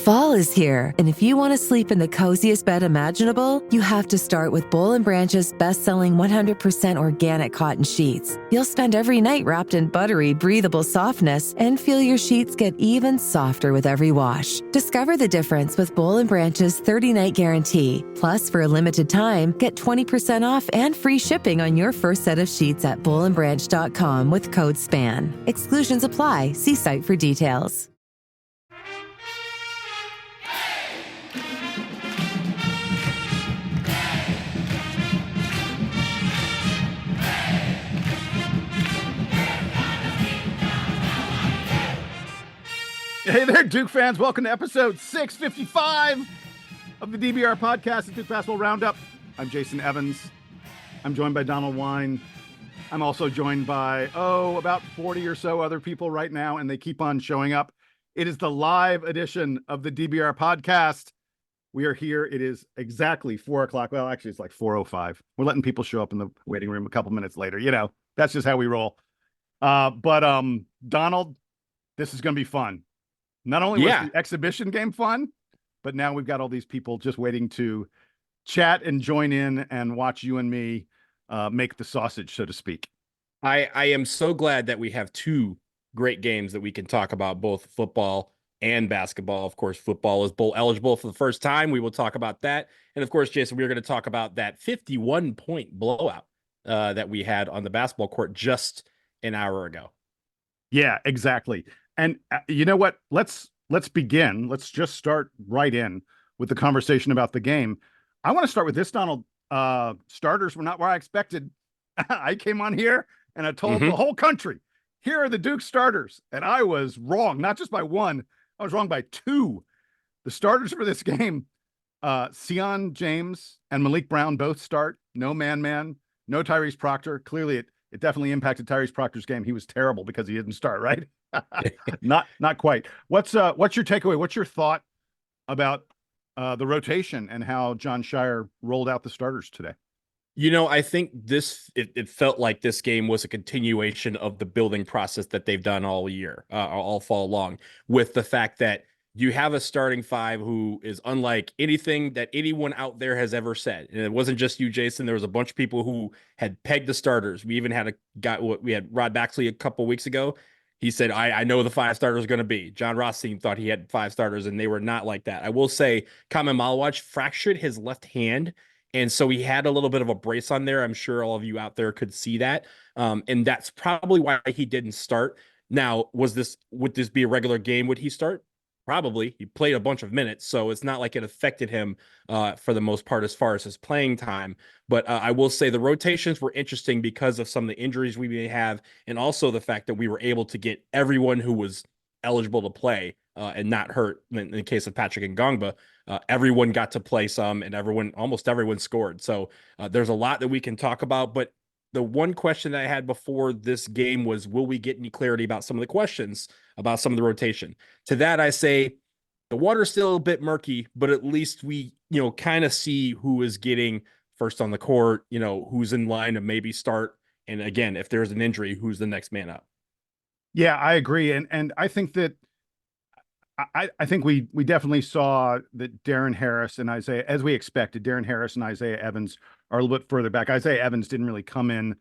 Fall is here, and if you want to sleep in the coziest bed imaginable, you have to start with Boll & Branch's best-selling 100% organic cotton sheets. You'll spend every night wrapped in buttery, breathable softness and feel your sheets get even softer with every wash. Discover the difference with Boll & Branch's 30-night guarantee. Plus, for a limited time, get 20% off and free shipping on your first set of sheets at bollandbranch.com with code SPAN. Exclusions apply. See site for details. Hey there, Duke fans. Welcome to episode 655 of the DBR Podcast, the Duke Basketball Roundup. I'm Jason Evans. I'm joined by Donald Wine. I'm also joined by, about 40 or so other people right now, and they keep on showing up. It is the live edition of the DBR Podcast. We are here. It is exactly 4 o'clock. Well, actually, it's like 4:05. We're letting people show up in the waiting room a couple minutes later. You know, that's just how we roll. But Donald, this is going to be fun. Not only was the exhibition game fun, but now we've got all these people just waiting to chat and join in and watch you and me make the sausage, so to speak. I am so glad that we have two great games that we can talk about, both football and basketball. Of course, football is bowl eligible for the first time. We will talk about that. And of course, Jason, we're going to talk about that 51-point blowout that we had on the basketball court just an hour ago. Yeah, exactly. And you know what? Let's begin. Let's just start right in with the conversation about the game. I want to start with this, Donald. Starters were not where I expected. I came on here and I told the whole country, here are the Duke starters. And I was wrong, not just by one. I was wrong by two. The starters for this game, Sion James and Maliq Brown both start. No Manman, no Tyrese Proctor. Clearly, it definitely impacted Tyrese Proctor's game. He was terrible because he didn't start, right? Not quite. What's your takeaway? What's your thought about the rotation and how Jon Scheyer rolled out the starters today? You know, I think it felt like this game was a continuation of the building process that they've done all year, all fall long, with the fact that you have a starting five who is unlike anything that anyone out there has ever said. And it wasn't just you, Jason. There was a bunch of people who had pegged the starters. We even had we had Rod Baxley a couple weeks ago. He said, I know the five starters are going to be. John Rothstein thought he had five starters, and they were not like that. I will say, Kamen Maliq fractured his left hand, and so he had a little bit of a brace on there. I'm sure all of you out there could see that, and that's probably why he didn't start. Now, would this be a regular game? Would he start? Probably. He played a bunch of minutes, so it's not like it affected him for the most part as far as his playing time. But I will say the rotations were interesting because of some of the injuries we may have, and also the fact that we were able to get everyone who was eligible to play and not hurt. In the case of Patrick Ngongba, everyone got to play some, and almost everyone scored. So there's a lot that we can talk about. But the one question that I had before this game was, will we get any clarity about some of the questions about some of the rotation? To that, I say the water's still a bit murky, but at least we, kind of see who is getting first on the court, who's in line to maybe start. And again, if there's an injury, who's the next man up? Yeah, I agree. And I think that I think we definitely saw that Darren Harris and Isaiah, as we expected, Darren Harris and Isaiah Evans are a little bit further back. Isaiah Evans didn't really come in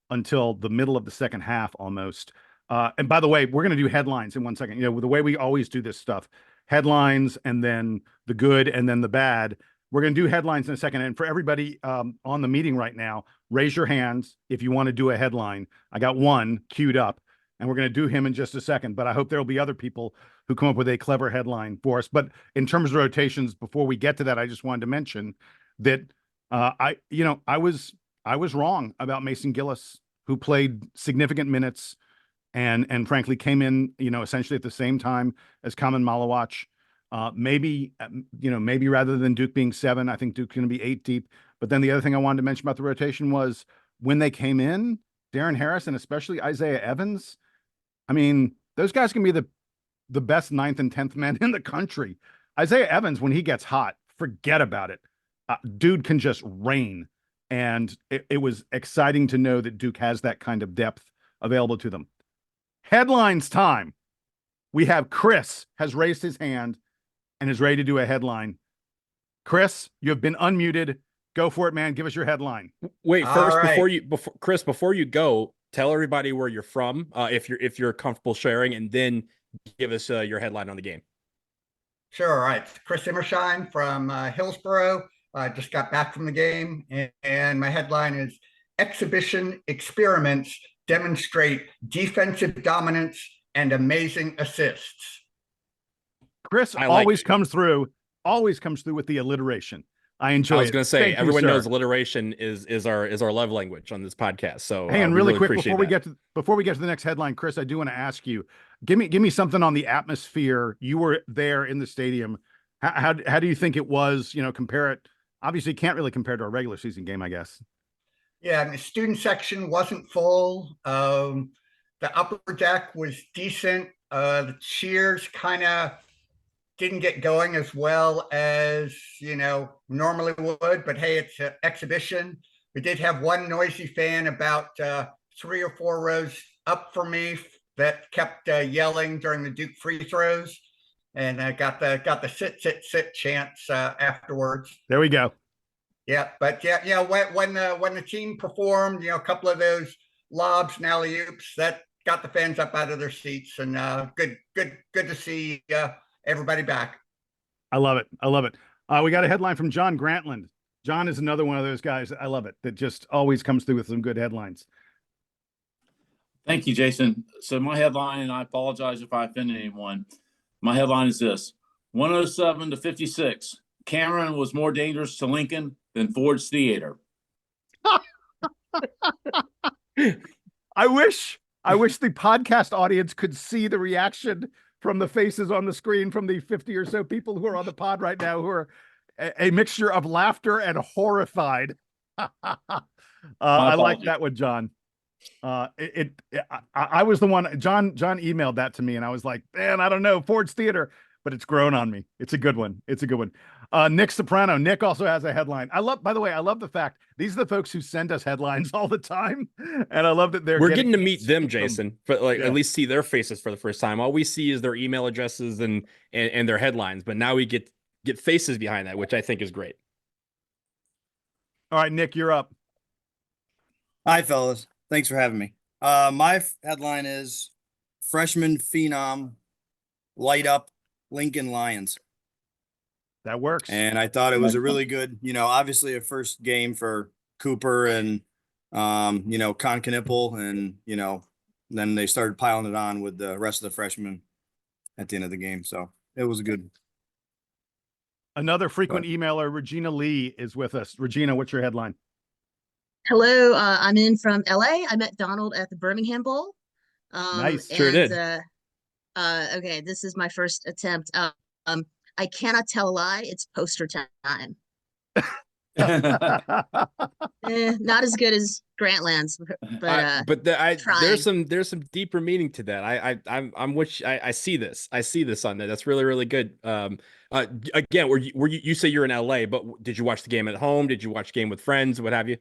until the middle of the second half almost. And by the way, we're going to do headlines in 1 second. The way we always do this stuff, headlines and then the good and then the bad. We're going to do headlines in a second. And for everybody on the meeting right now, raise your hands if you want to do a headline. I got one queued up, and we're going to do him in just a second. But I hope there will be other people who come up with a clever headline for us. But in terms of rotations, before we get to that, I just wanted to mention that I was wrong about Mason Gillis, who played significant minutes and frankly came in, essentially at the same time as Kamen Maliq. Maybe rather than Duke being 7, I think Duke's going to be 8 deep. But then the other thing I wanted to mention about the rotation was when they came in, Darren Harris and especially Isaiah Evans, I mean, those guys can be the best 9th and 10th men in the country. Isaiah Evans, when he gets hot, forget about it. Dude can just rain. And it was exciting to know that Duke has that kind of depth available to them. Headlines time. We have Chris has raised his hand and is ready to do a headline. Chris, you have been unmuted. Go for it, man. Give us your headline. Wait, first, right. before you go, tell everybody where you're from, if you're comfortable sharing, and then give us your headline on the game. Sure. All right. Chris Immershine from Hillsborough. I just got back from the game, and my headline is Exhibition Experiments Demonstrate Defensive Dominance and Amazing Assists. Chris always comes through with the alliteration. I enjoy it. I was going to say, everyone knows sir. alliteration is our love language on this podcast. So hey, and really quick before we get to the next headline, Chris, I do want to ask you, give me something on the atmosphere. You were there in the stadium. How do you think it was? Compare it. Obviously, can't really compare to a regular season game, I guess. Yeah, the student section wasn't full. The upper deck was decent. The cheers kind of didn't get going as well as normally would, but hey, it's an exhibition. We did have one noisy fan about 3 or 4 rows up for me that kept yelling during the Duke free throws, and I got the sit chants afterwards. There we go. Yeah, but when the team performed, a couple of those lobs and alley-oops that got the fans up out of their seats, and good to see everybody back. I love it. We got a headline from John Grantland. John is another one of those guys. I love it. That just always comes through with some good headlines. Thank you, Jason. So my headline, and I apologize if I offend anyone. My headline is this: 107-56. Cameron was more dangerous to Lincoln than Ford's Theater. I wish the podcast audience could see the reaction from the faces on the screen from the 50 or so people who are on the pod right now, who are a mixture of laughter and horrified. I like that one, John. I was the one, John emailed that to me, and I was like, man, I don't know, Ford's Theater, but it's grown on me. It's a good one. Nick Soprano. Nick also has a headline. By the way, I love the fact these are the folks who send us headlines all the time. And I love that we're getting to meet them, Jason, but at least see their faces for the first time. All we see is their email addresses and their headlines, but now we get faces behind that, which I think is great. All right, Nick, you're up. Hi, fellas. Thanks for having me. My headline is Freshman Phenom Light Up Lincoln Lions. That works. And I thought it was a really good, obviously a first game for Cooper and, Kon Ktripple, and, then they started piling it on with the rest of the freshmen at the end of the game. So it was good. Another frequent emailer, Regina Lee, is with us. Regina, what's your headline? Hello, I'm in from LA. I met Donald at the Birmingham Bowl. Nice, sure did. Okay, this is my first attempt. I cannot tell a lie. It's poster time. Not as good as Grantland's, but there's some deeper meaning to that. I see this on there. That's really, really good. Again, you say you're in LA, but did you watch the game at home? Did you watch the game with friends? What have you?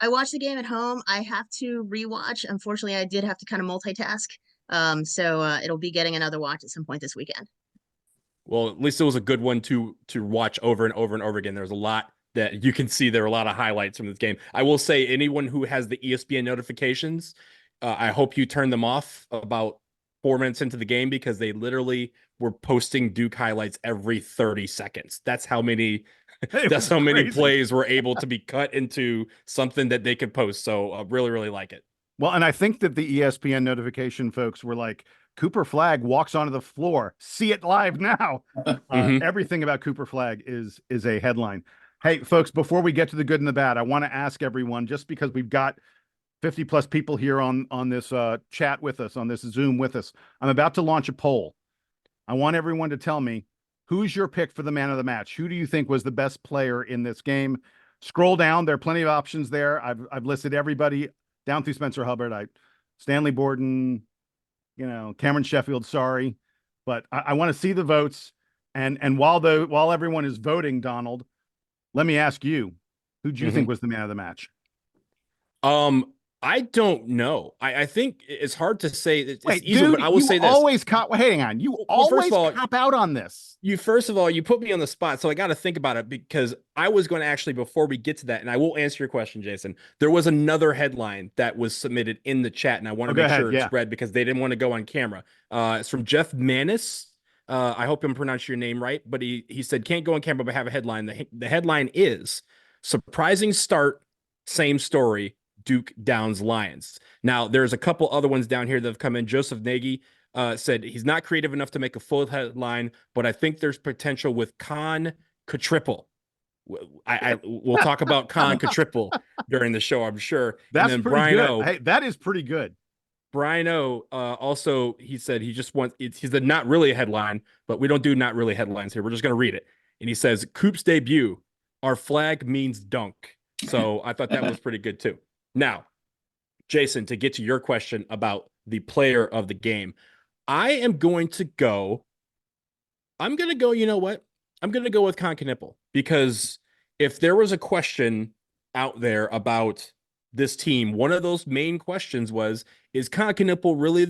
I watched the game at home. I have to rewatch. Unfortunately, I did have to kind of multitask. So it'll be getting another watch at some point this weekend. Well, at least it was a good one to watch over and over and over again. There's a lot that you can see. There are a lot of highlights from this game. I will say, anyone who has the ESPN notifications, I hope you turn them off about 4 minutes into the game, because they literally were posting Duke highlights every 30 seconds. That's how many many plays were able to be cut into something that they could post. So I really, really like it. Well, and I think that the ESPN notification folks were like, Cooper Flagg walks onto the floor. See it live now. Everything about Cooper Flagg is a headline. Hey, folks, before we get to the good and the bad, I want to ask everyone, just because we've got 50 plus people here on this chat with us, on this Zoom with us, I'm about to launch a poll. I want everyone to tell me, who's your pick for the man of the match? Who do you think was the best player in this game? Scroll down. There are plenty of options there. I've listed everybody down through Spencer Hubbard, Stanley Borden, Cameron Sheffield, sorry. But I want to see the votes. And while everyone is voting, Donald, let me ask you, who do you think was the man of the match? I don't know. I think it's hard to say. It's Wait, easy, dude, but I will you say this. always cop. Hang on, you Well, first always of all, cop out on this. First of all, you put me on the spot, so I got to think about it because I was going to actually, before we get to that, and I will answer your question, Jason. There was another headline that was submitted in the chat, and I want to Go make ahead, sure yeah. it's read because they didn't want to go on camera. It's from Jeff Manis. I hope I'm pronouncing your name right, but he said can't go on camera, but have a headline. The headline is surprising start, same story. Duke downs Lions. Now, there's a couple other ones down here that have come in. Joseph Nagy said he's not creative enough to make a full headline, but I think there's potential with Kon Ktripple. We'll talk about Kon Ktripple during the show, I'm sure. That's and then pretty Brian good. O. Hey, that is pretty good. Brian O. Also, he said he just wants. He said not really a headline, but we don't do not really headlines here. We're just going to read it. And he says Coop's debut. Our flag means dunk. So I thought that was pretty good too. Now, Jason, to get to your question about the player of the game, I'm going to go, you know what? I'm going to go with Kon Ktripple because if there was a question out there about this team, one of those main questions was, is Kon Ktripple really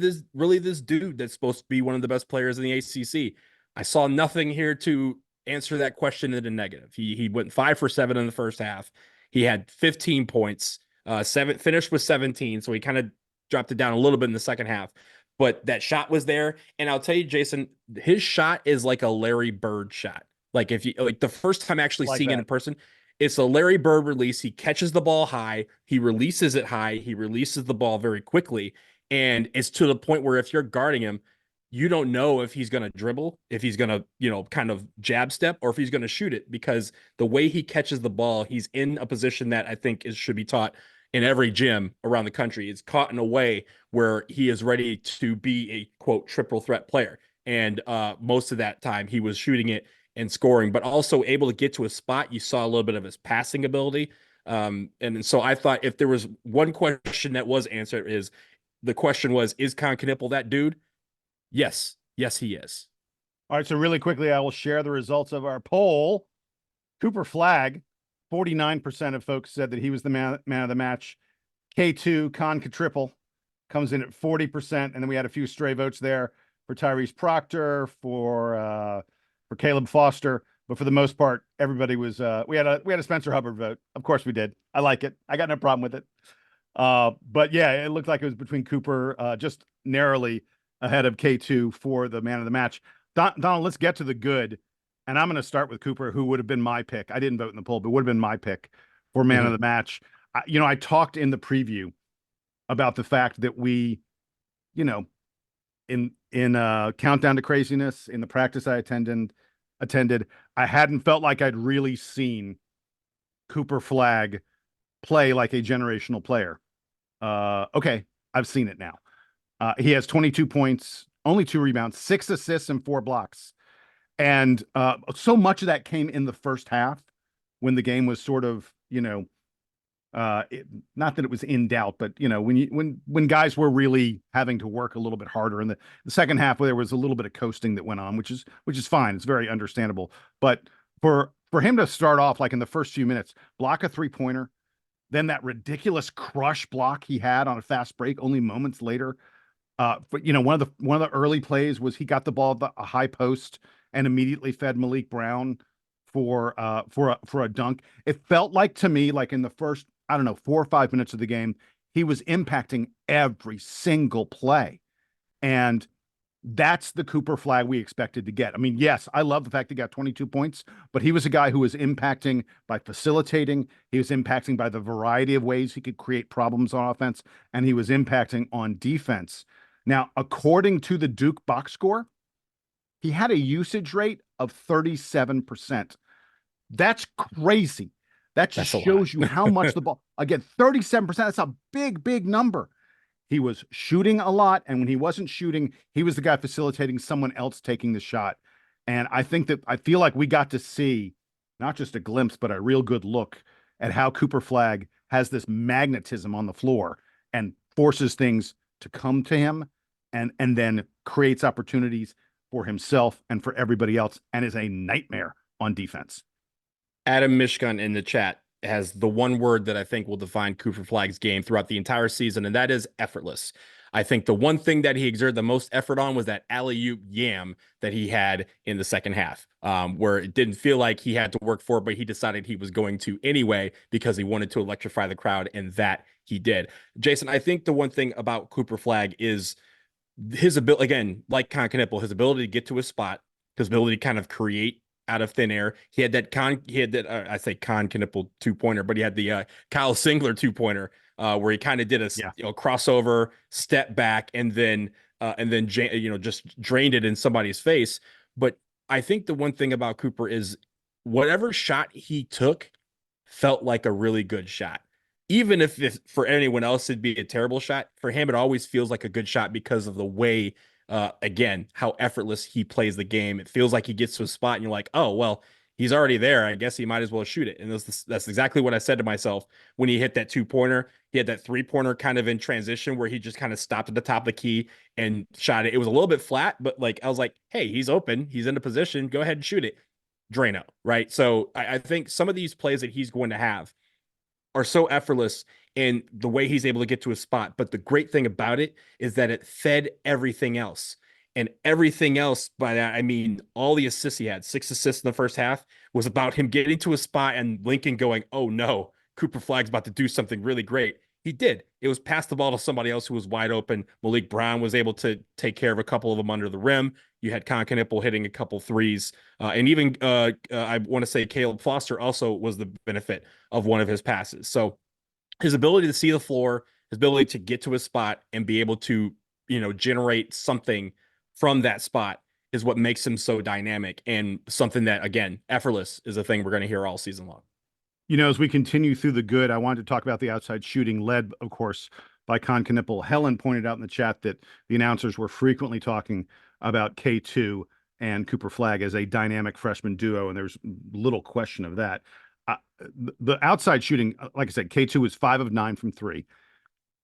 this dude that's supposed to be one of the best players in the ACC? I saw nothing here to answer that question in a negative. He went 5 for 7 in the first half. He had 15 points, finished with 17. So he kind of dropped it down a little bit in the second half, but that shot was there. And I'll tell you, Jason, his shot is like a Larry Bird shot. Like if you like the first time actually seeing it in person, it's a Larry Bird release. He catches the ball high, he releases it high, he releases the ball very quickly. And it's to the point where if you're guarding him, you don't know if he's going to dribble, if he's going to, kind of jab step, or if he's going to shoot it, because the way he catches the ball, he's in a position that I think should be taught in every gym around the country. It's caught in a way where he is ready to be a quote triple threat player. And most of that time he was shooting it and scoring, but also able to get to a spot. You saw a little bit of his passing ability. And so I thought if there was one question that was answered is Kon Ktripple that dude? Yes, he is. All right, so really quickly, I will share the results of our poll. Cooper Flagg, 49% of folks said that he was the man of the match. K2, Kon Ktripple, comes in at 40%, and then we had a few stray votes there for Tyrese Proctor, for Caleb Foster, but for the most part, everybody was. We had a Spencer Hubbard vote. Of course, we did. I like it. I got no problem with it. But yeah, it looked like it was between Cooper, just narrowly ahead of K2 for the man of the match. Donald, let's get to the good. And I'm going to start with Cooper, who would have been my pick. I didn't vote in the poll, but would have been my pick for man of the match. I talked in the preview about the fact that we, in Countdown to Craziness, in the practice I attended, I hadn't felt like I'd really seen Cooper Flagg play like a generational player. Okay, I've seen it now. He has 22 points, only 2 rebounds, 6 assists, and 4 blocks. And so much of that came in the first half when the game was sort of, not that it was in doubt, but when guys were really having to work a little bit harder. In the second half, there was a little bit of coasting that went on, which is fine. It's very understandable. But for him to start off like in the first few minutes, block a 3-pointer, then that ridiculous crush block he had on a fast break only moments later. But one of the early plays was he got the ball at a high post and immediately fed Maliq Brown for a dunk. It felt like to me, like in the first, 4 or 5 minutes of the game, he was impacting every single play. And that's the Cooper Flagg we expected to get. I mean, yes, I love the fact he got 22 points, but he was a guy who was impacting by facilitating. He was impacting by the variety of ways he could create problems on offense, and he was impacting on defense. Now, according to the Duke box score, he had a usage rate of 37%. That's crazy. That just shows you how much the ball, again, 37%, that's a big, big number. He was shooting a lot, and when he wasn't shooting, he was the guy facilitating someone else taking the shot. And I feel like we got to see not just a glimpse, but a real good look at how Cooper Flagg has this magnetism on the floor and forces things to come to him and then creates opportunities for himself and for everybody else, and is a nightmare on defense. Adam Mishkan in the chat has the one word that I think will define Cooper Flagg's game throughout the entire season, and that is effortless. I think the one thing that he exerted the most effort on was that alley-oop yam that he had in the second half, where it didn't feel like he had to work for it, but he decided he was going to anyway because he wanted to electrify the crowd, and that he did. Jason, I think the one thing about Cooper Flagg is his ability, again, like Kon Ktripple, his ability to get to a spot, his ability to kind of create out of thin air. He had that I say Kon Ktripple 2-pointer, but he had the Kyle Singler 2-pointer where he kind of did a crossover, step back, and then just drained it in somebody's face. But I think the one thing about Cooper is whatever shot he took felt like a really good shot. Even if for anyone else it'd be a terrible shot, for him it always feels like a good shot because of the way, again, how effortless he plays the game. It feels like he gets to a spot and you're like, oh, well, he's already there. I guess he might as well shoot it. And that's exactly what I said to myself when he hit that 2-pointer. He had that 3-pointer kind of in transition where he just kind of stopped at the top of the key and shot it. It was a little bit flat, but like I was like, hey, he's open. He's in a position. Go ahead and shoot it. Drano, right? So I think some of these plays that he's going to have are so effortless in the way he's able to get to a spot. But the great thing about it is that it fed everything else. And everything else, by that, I mean, all the assists he had, 6 assists in the first half, was about him getting to a spot and Lincoln going, oh no, Cooper Flagg's about to do something really great. He did. It was pass the ball to somebody else who was wide open. Maliq Brown was able to take care of a couple of them under the rim. You had Kon Ktripple hitting a couple threes. And even I want to say Caleb Foster also was the benefit of one of his passes. So his ability to see the floor, his ability to get to his spot and be able to, generate something from that spot is what makes him so dynamic, and something that, again, effortless is a thing we're going to hear all season long. As we continue through the good, I wanted to talk about the outside shooting, led, of course, by Kon Ktripple. Helen pointed out in the chat that the announcers were frequently talking about K2 and Cooper Flagg as a dynamic freshman duo, and there's little question of that. The outside shooting, like I said, K2 was 5 of 9 from 3.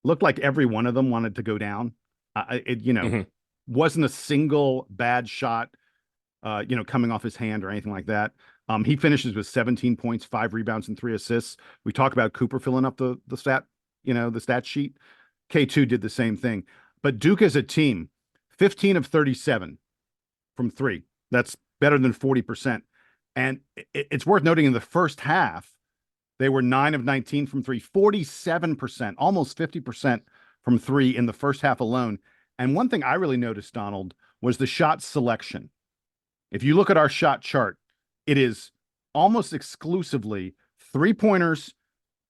Looked like every one of them wanted to go down. Wasn't a single bad shot, coming off his hand or anything like that. He finishes with 17 points, 5 rebounds, and 3 assists. We talk about Cooper filling up the stat sheet. K2 did the same thing. But Duke as a team, 15 of 37 from 3. That's better than 40%. And it's worth noting in the first half, they were 9 of 19 from 3, 47%, almost 50% from 3 in the first half alone. And one thing I really noticed, Donald, was the shot selection. If you look at our shot chart, it is almost exclusively 3-pointers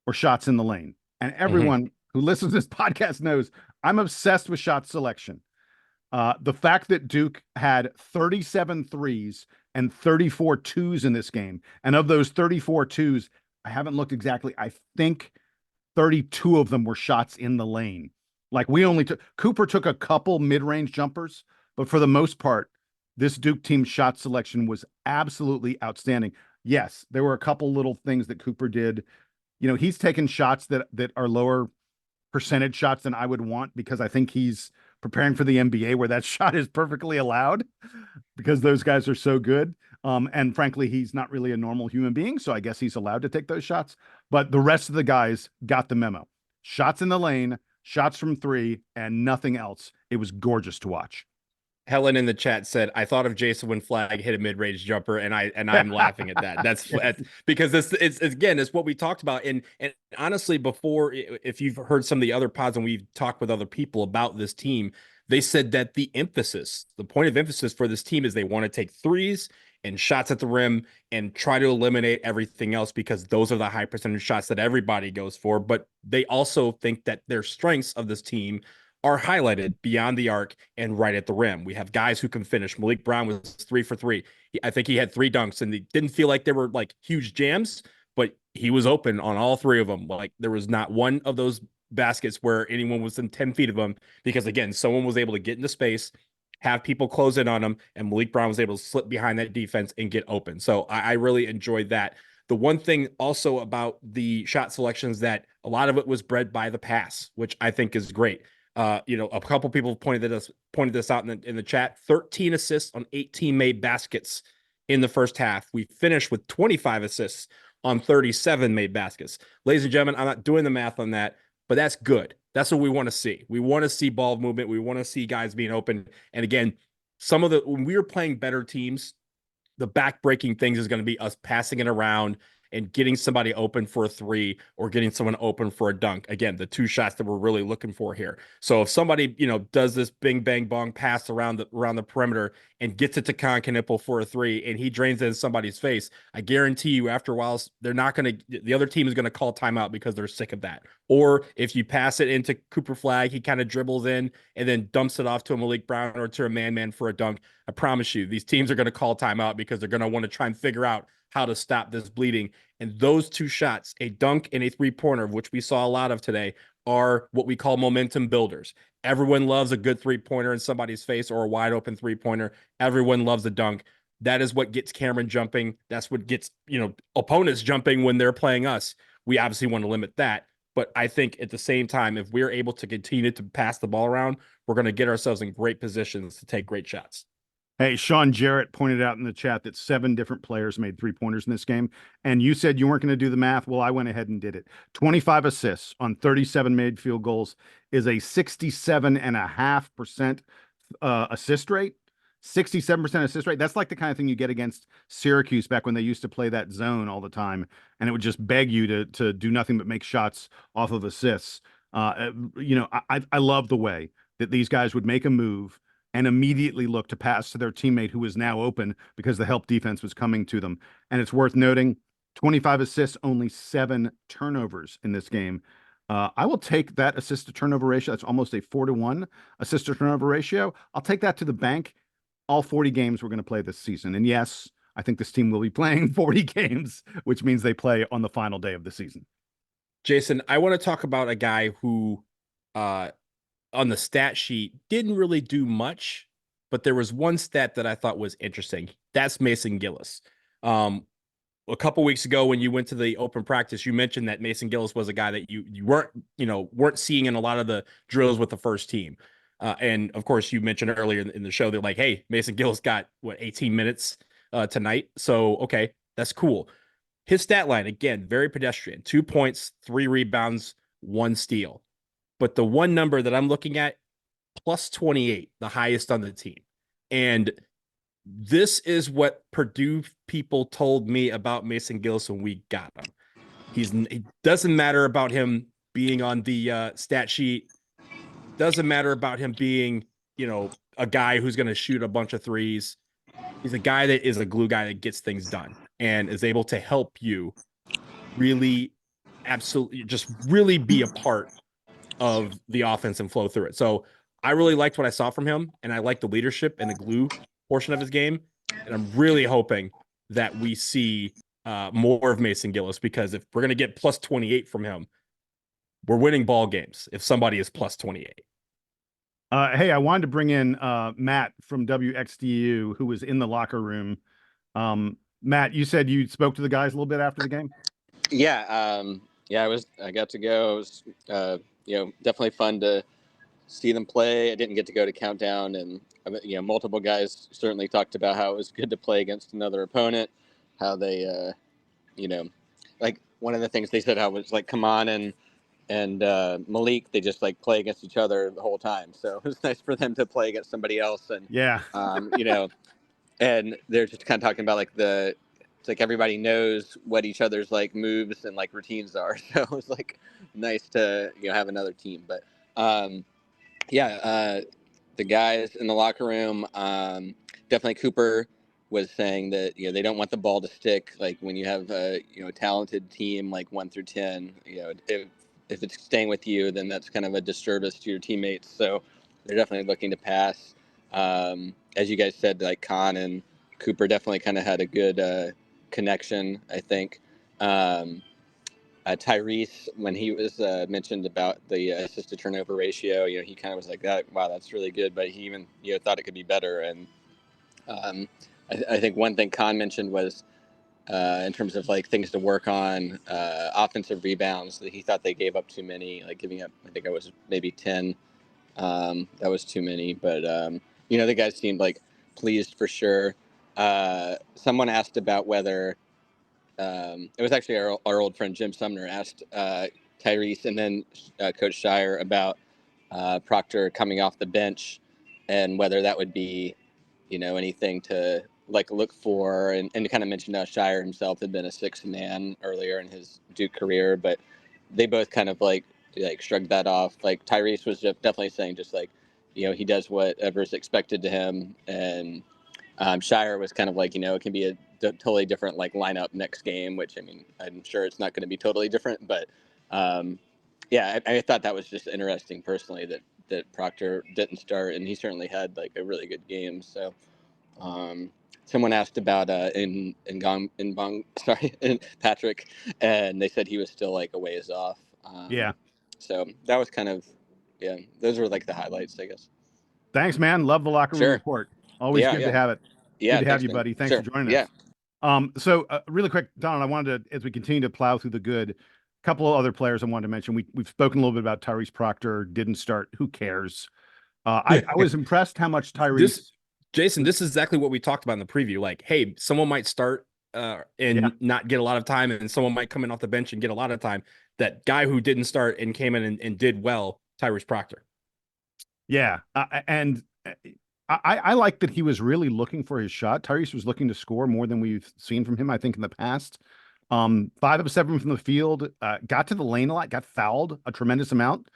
or shots in the lane. And everyone who listens to this podcast knows I'm obsessed with shot selection. The fact that Duke had 37 threes and 34 twos in this game, and of those 34 twos, I haven't looked exactly, I think 32 of them were shots in the lane. Like Cooper took a couple mid-range jumpers, but for the most part, this Duke team shot selection was absolutely outstanding. Yes, there were a couple little things that Cooper did. He's taken shots that are lower percentage shots than I would want, because I think he's preparing for the NBA where that shot is perfectly allowed because those guys are so good. And frankly, he's not really a normal human being, so I guess he's allowed to take those shots. But the rest of the guys got the memo. Shots in the lane, shots from 3, and nothing else. It was gorgeous to watch. Helen in the chat said, I thought of Jason when Flagg hit a mid-range jumper, and I'm laughing at that. That's because it's what we talked about. And honestly, before, if you've heard some of the other pods and we've talked with other people about this team, they said that the point of emphasis for this team is they want to take threes and shots at the rim and try to eliminate everything else, because those are the high percentage shots that everybody goes for. But they also think that their strengths of this team are highlighted beyond the arc and right at the rim. We have guys who can finish. Maliq Brown was 3 for 3. I think he had 3 dunks, and they didn't feel like they were like huge jams, but he was open on all 3 of them. Like, there was not one of those baskets where anyone was in 10 feet of him, because again, someone was able to get into space, have people close in on him, and Maliq Brown was able to slip behind that defense and get open. So I really enjoyed that. The one thing also about the shot selections, that a lot of it was bred by the pass, which I think is great. A couple people pointed this out in the chat. 13 assists on 18 made baskets in the first half. We finished with 25 assists on 37 made baskets. Ladies and gentlemen, I'm not doing the math on that, but that's good. That's what we want to see. We want to see ball movement. We want to see guys being open. And again, when we were playing better teams, the back-breaking things is going to be us passing it around and getting somebody open for a three or getting someone open for a dunk. Again, the two shots that we're really looking for here. So if somebody, does this bing, bang, bong pass around the perimeter and gets it to Kon Ktripple for a three and he drains it in somebody's face, I guarantee you after a while, the other team is going to call timeout because they're sick of that. Or if you pass it into Cooper Flagg, he kind of dribbles in and then dumps it off to a Maliq Brown or to a man for a dunk. I promise you, these teams are going to call timeout because they're going to want to try and figure out how to stop this bleeding. And those two shots, a dunk and a three-pointer, which we saw a lot of today, are what we call momentum builders. Everyone loves a good three-pointer in somebody's face or a wide-open three-pointer. Everyone loves a dunk. That is what gets Cameron jumping. That's what gets, opponents jumping when they're playing us. We obviously want to limit that. But I think at the same time, if we're able to continue to pass the ball around, we're going to get ourselves in great positions to take great shots. Hey, Sean Jarrett pointed out in the chat that 7 different players made three-pointers in this game. And you said you weren't going to do the math. Well, I went ahead and did it. 25 assists on 37 made field goals is a 67.5% assist rate. 67% assist rate. That's like the kind of thing you get against Syracuse back when they used to play that zone all the time. And it would just beg you to do nothing but make shots off of assists. I love the way that these guys would make a move and immediately look to pass to their teammate who was now open because the help defense was coming to them. And it's worth noting, 25 assists, only 7 turnovers in this game. I will take that assist to turnover ratio. That's almost a 4-to-1 assist to turnover ratio. I'll take that to the bank. All 40 games we're going to play this season. And yes, I think this team will be playing 40 games, which means they play on the final day of the season. Jason, I want to talk about a guy who, on the stat sheet, didn't really do much, but there was one stat that I thought was interesting. That's Mason Gillis. A couple weeks ago when you went to the open practice, you mentioned that Mason Gillis was a guy that you weren't seeing in a lot of the drills with the first team. And of course, you mentioned earlier in the show that like, hey, Mason Gillis got 18 minutes tonight. So, okay, that's cool. His stat line, again, very pedestrian: 2 points, 3 rebounds, 1 steal. But the one number that I'm looking at, plus 28, the highest on the team. And this is what Purdue people told me about Mason Gillis when we got him. It doesn't matter about him being on the stat sheet. Doesn't matter about him being, a guy who's going to shoot a bunch of threes. He's a guy that is a glue guy that gets things done and is able to help you really, absolutely, just really be a part of the offense and flow through it. So I really liked what I saw from him, and I like the leadership and the glue portion of his game. And I'm really hoping that we see more of Mason Gillis, because if we're going to get plus 28 from him, we're winning ball games if somebody is plus 28. Hey, I wanted to bring in Matt from WXDU, who was in the locker room. Matt, you said you spoke to the guys a little bit after the game? Yeah. I got to go. It was, definitely fun to see them play. I didn't get to go to Countdown, and, multiple guys certainly talked about how it was good to play against another opponent, how they, like one of the things they said, how it was like, come on, and Maliq, they just like play against each other the whole time. So it was nice for them to play against somebody else. And, yeah, and they're just kind of talking about like it's like everybody knows what each other's like moves and like routines are. So it was like nice to, have another team. But the guys in the locker room, definitely Cooper was saying that, they don't want the ball to stick. Like when you have a talented team, like 1 through 10, if it's staying with you, then that's kind of a disservice to your teammates. So they're definitely looking to pass. As you guys said, like Kon and Cooper definitely kind of had a good connection, I think. Tyrese, when he was mentioned about the assist to turnover ratio, he kind of was like, "That, wow, that's really good," but he even thought it could be better. And I think one thing Kon mentioned was, in terms of like things to work on, offensive rebounds, that he thought they gave up too many, like giving up, I think it was maybe 10. That was too many, but the guys seemed like pleased for sure. Someone asked about whether it was actually our old friend Jim Sumner asked Tyrese and then Coach Shire about Proctor coming off the bench and whether that would be, anything to like look for, and kind of mentioned how Shire himself had been a sixth man earlier in his Duke career, but they both kind of like shrugged that off. Like Tyrese was just definitely saying just like, he does whatever's expected to him, and Shire was kind of like, it can be a totally different like lineup next game, which I mean, I'm sure it's not going to be totally different, but yeah, I thought that was just interesting personally that Proctor didn't start, and he certainly had like a really good game. So someone asked about in Patrick, and they said he was still like a ways off. Yeah. So that was kind of, those were like the highlights, I guess. Thanks, man. Love the locker room Sure. report. Always good to have it. Yeah. Good to have you, man. buddy. Thanks Sure. for joining Yeah. us. So really quick, Donald, I wanted to, as we continue to plow through the good, a couple of other players I wanted to mention. We've spoken a little bit about Tyrese Proctor, didn't start. Who cares? I was impressed how much Tyrese. Jason, this is exactly what we talked about in the preview. Like, hey, someone might start and not get a lot of time, and someone might come in off the bench and get a lot of time. That guy who didn't start and came in and did well, Tyrese Proctor. Yeah. And I like that he was really looking for his shot. Tyrese was looking to score more than we've seen from him, I think, in the past. 5 of 7 from the field, got to the lane a lot, got fouled a tremendous amount,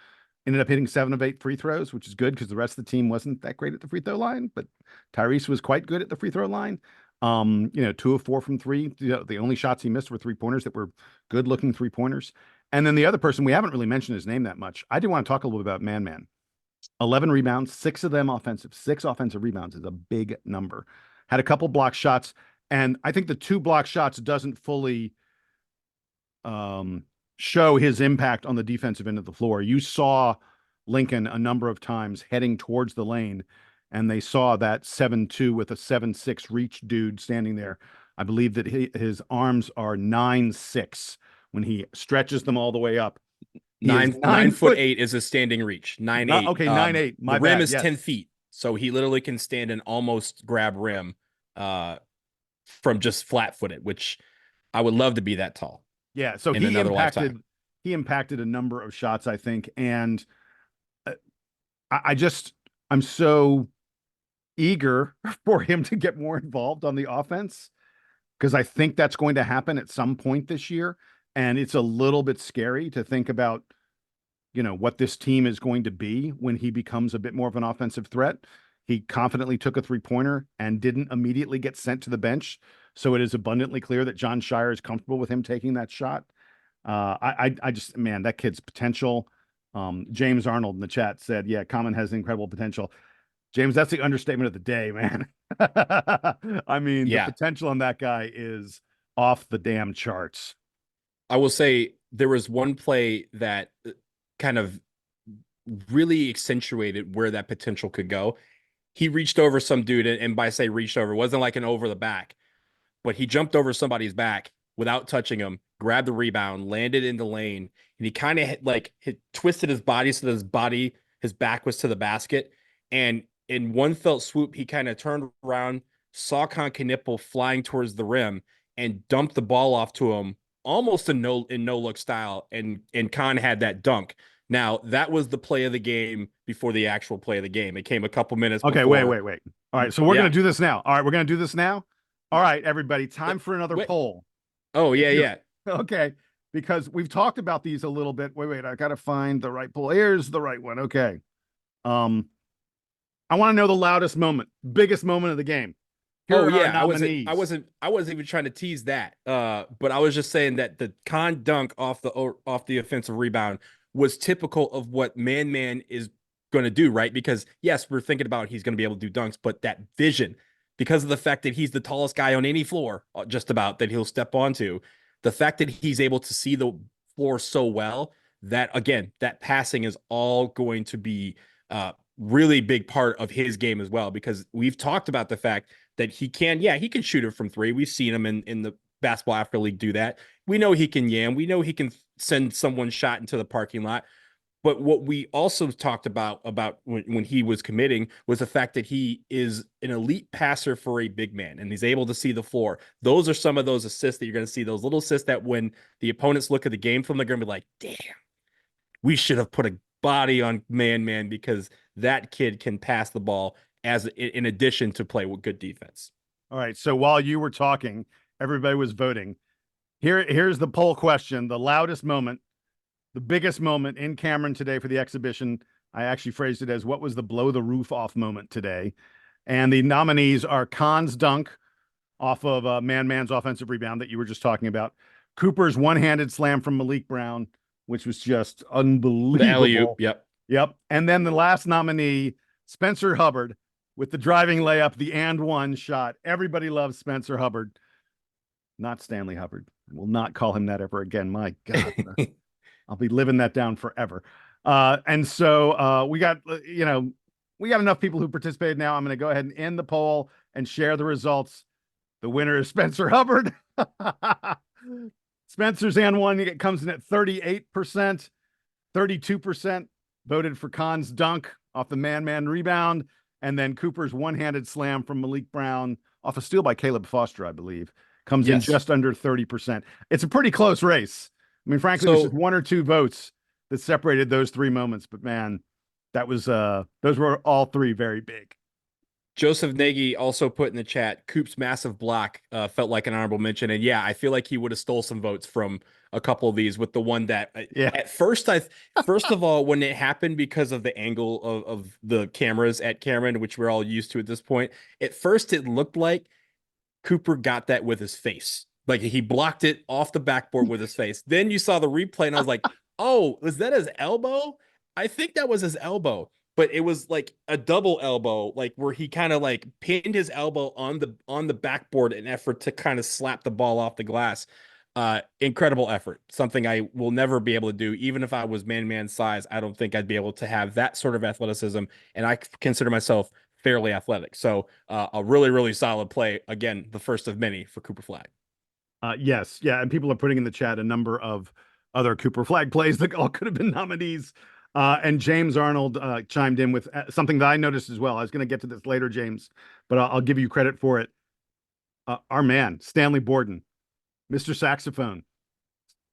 ended up hitting 7 of 8 free throws, which is good because the rest of the team wasn't that great at the free throw line, but Tyrese was quite good at the free throw line. 2 of 4 from 3. The only shots he missed were 3-pointers that were good looking 3-pointers. And then the other person, we haven't really mentioned his name that much. I do want to talk a little bit about Manman. 11 rebounds, 6 of them offensive. 6 offensive rebounds is a big number. Had a couple block shots, and I think the 2 block shots doesn't fully show his impact on the defensive end of the floor. You saw Lincoln a number of times heading towards the lane, and they saw that 7-2 with a 7-6 reach dude standing there. I believe that his arms are 9'6" when he stretches them all the way up. 9'8" is a standing reach. 9'8". Okay, 9'8". My the rim bad, is yes. 10 feet, so he literally can stand and almost grab rim from just flat-footed, which I would love to be that tall. Yeah, so he impacted a number of shots, I think, and I'm so eager for him to get more involved on the offense because I think that's going to happen at some point this year. And it's a little bit scary to think about, what this team is going to be when he becomes a bit more of an offensive threat. He confidently took a 3-pointer and didn't immediately get sent to the bench. So it is abundantly clear that John Shire is comfortable with him taking that shot. I just, man, that kid's potential. James Arnold in the chat said, yeah, Common has incredible potential. James, that's the understatement of the day, man. I mean, the potential on that guy is off the damn charts. I will say there was one play that kind of really accentuated where that potential could go. He reached over some dude, and by say reached over, it wasn't like an over the back, but he jumped over somebody's back without touching him, grabbed the rebound, landed in the lane, and he kind of twisted his body so that his back was to the basket. And in one felt swoop, he kind of turned around, saw Kon Ktripple flying towards the rim, and dumped the ball off to him almost in no look style. And Kon had that dunk. Now, that was the play of the game before the actual play of the game. It came a couple minutes before. Wait. All right, so we're going to do this now. All right, we're going to do this now. All right, everybody, time for another poll. Oh, yeah. Okay, because we've talked about these a little bit. Wait, I got to find the right poll. Here's the right one. Okay. I want to know the loudest moment, biggest moment of the game. Here I wasn't even trying to tease that. But I was just saying that the Kon dunk off the offensive rebound was typical of what Man is going to do, right? Because yes, we're thinking about he's going to be able to do dunks, but that vision, because of the fact that he's the tallest guy on any floor, just about, that he'll step onto, the fact that he's able to see the floor so well, that again, that passing is all going to be really big part of his game as well, because we've talked about the fact that he can shoot it from 3. We've seen him in the Basketball After League do that. We know he can yam. We know he can send someone's shot into the parking lot. But what we also talked about when he was committing was the fact that he is an elite passer for a big man, and he's able to see the floor. Those are some of those assists that you're going to see, those little assists that when the opponents look at the game film, they're going to be like, damn, we should have put a body on Man because that kid can pass the ball in addition to play with good defense. All right. So while you were talking, everybody was voting. Here's the poll question, the loudest moment, the biggest moment in Cameron today for the exhibition. I actually phrased it as what was the blow the roof off moment today. And the nominees are Kon's dunk off of Man's offensive rebound that you were just talking about. Cooper's one-handed slam from Maliq Brown, which was just unbelievable. The alley-oop, yep. Yep. And then the last nominee, Spencer Hubbard, with the driving layup, the and one shot. Everybody loves Spencer Hubbard. Not Stanley Hubbard. I will not call him that ever again. My God. I'll be living that down forever. And so we got enough people who participated now. I'm going to go ahead and end the poll and share the results. The winner is Spencer Hubbard. Spencer's and one comes in at 38%. 32% voted for Kon's dunk off the Man rebound. And then Cooper's one-handed slam from Maliq Brown off a steal by Caleb Foster, I believe, comes in just under 30%. It's a pretty close race. I mean, frankly, there's just one or two votes that separated those three moments, but man, that was those were all three very big. Joseph Nagy also put in the chat, Coop's massive block felt like an honorable mention. And yeah, I feel like he would have stole some votes from a couple of these with the one that at first, first of all, when it happened because of the angle of the cameras at Cameron, which we're all used to at this point, at first it looked like Cooper got that with his face. Like he blocked it off the backboard with his face. Then you saw the replay and I was like, oh, was that his elbow? I think that was his elbow, but it was like a double elbow, like where he kind of like pinned his elbow on the backboard in effort to kind of slap the ball off the glass. Incredible effort. Something I will never be able to do. Even if I was man size, I don't think I'd be able to have that sort of athleticism. And I consider myself fairly athletic. So a really, really solid play. Again, the first of many for Cooper Flagg. Yes. Yeah. And people are putting in the chat a number of other Cooper Flagg plays that all could have been nominees. And James Arnold chimed in with something that I noticed as well. I was going to get to this later, James, but I'll give you credit for it. Our man, Stanley Borden, Mr. Saxophone,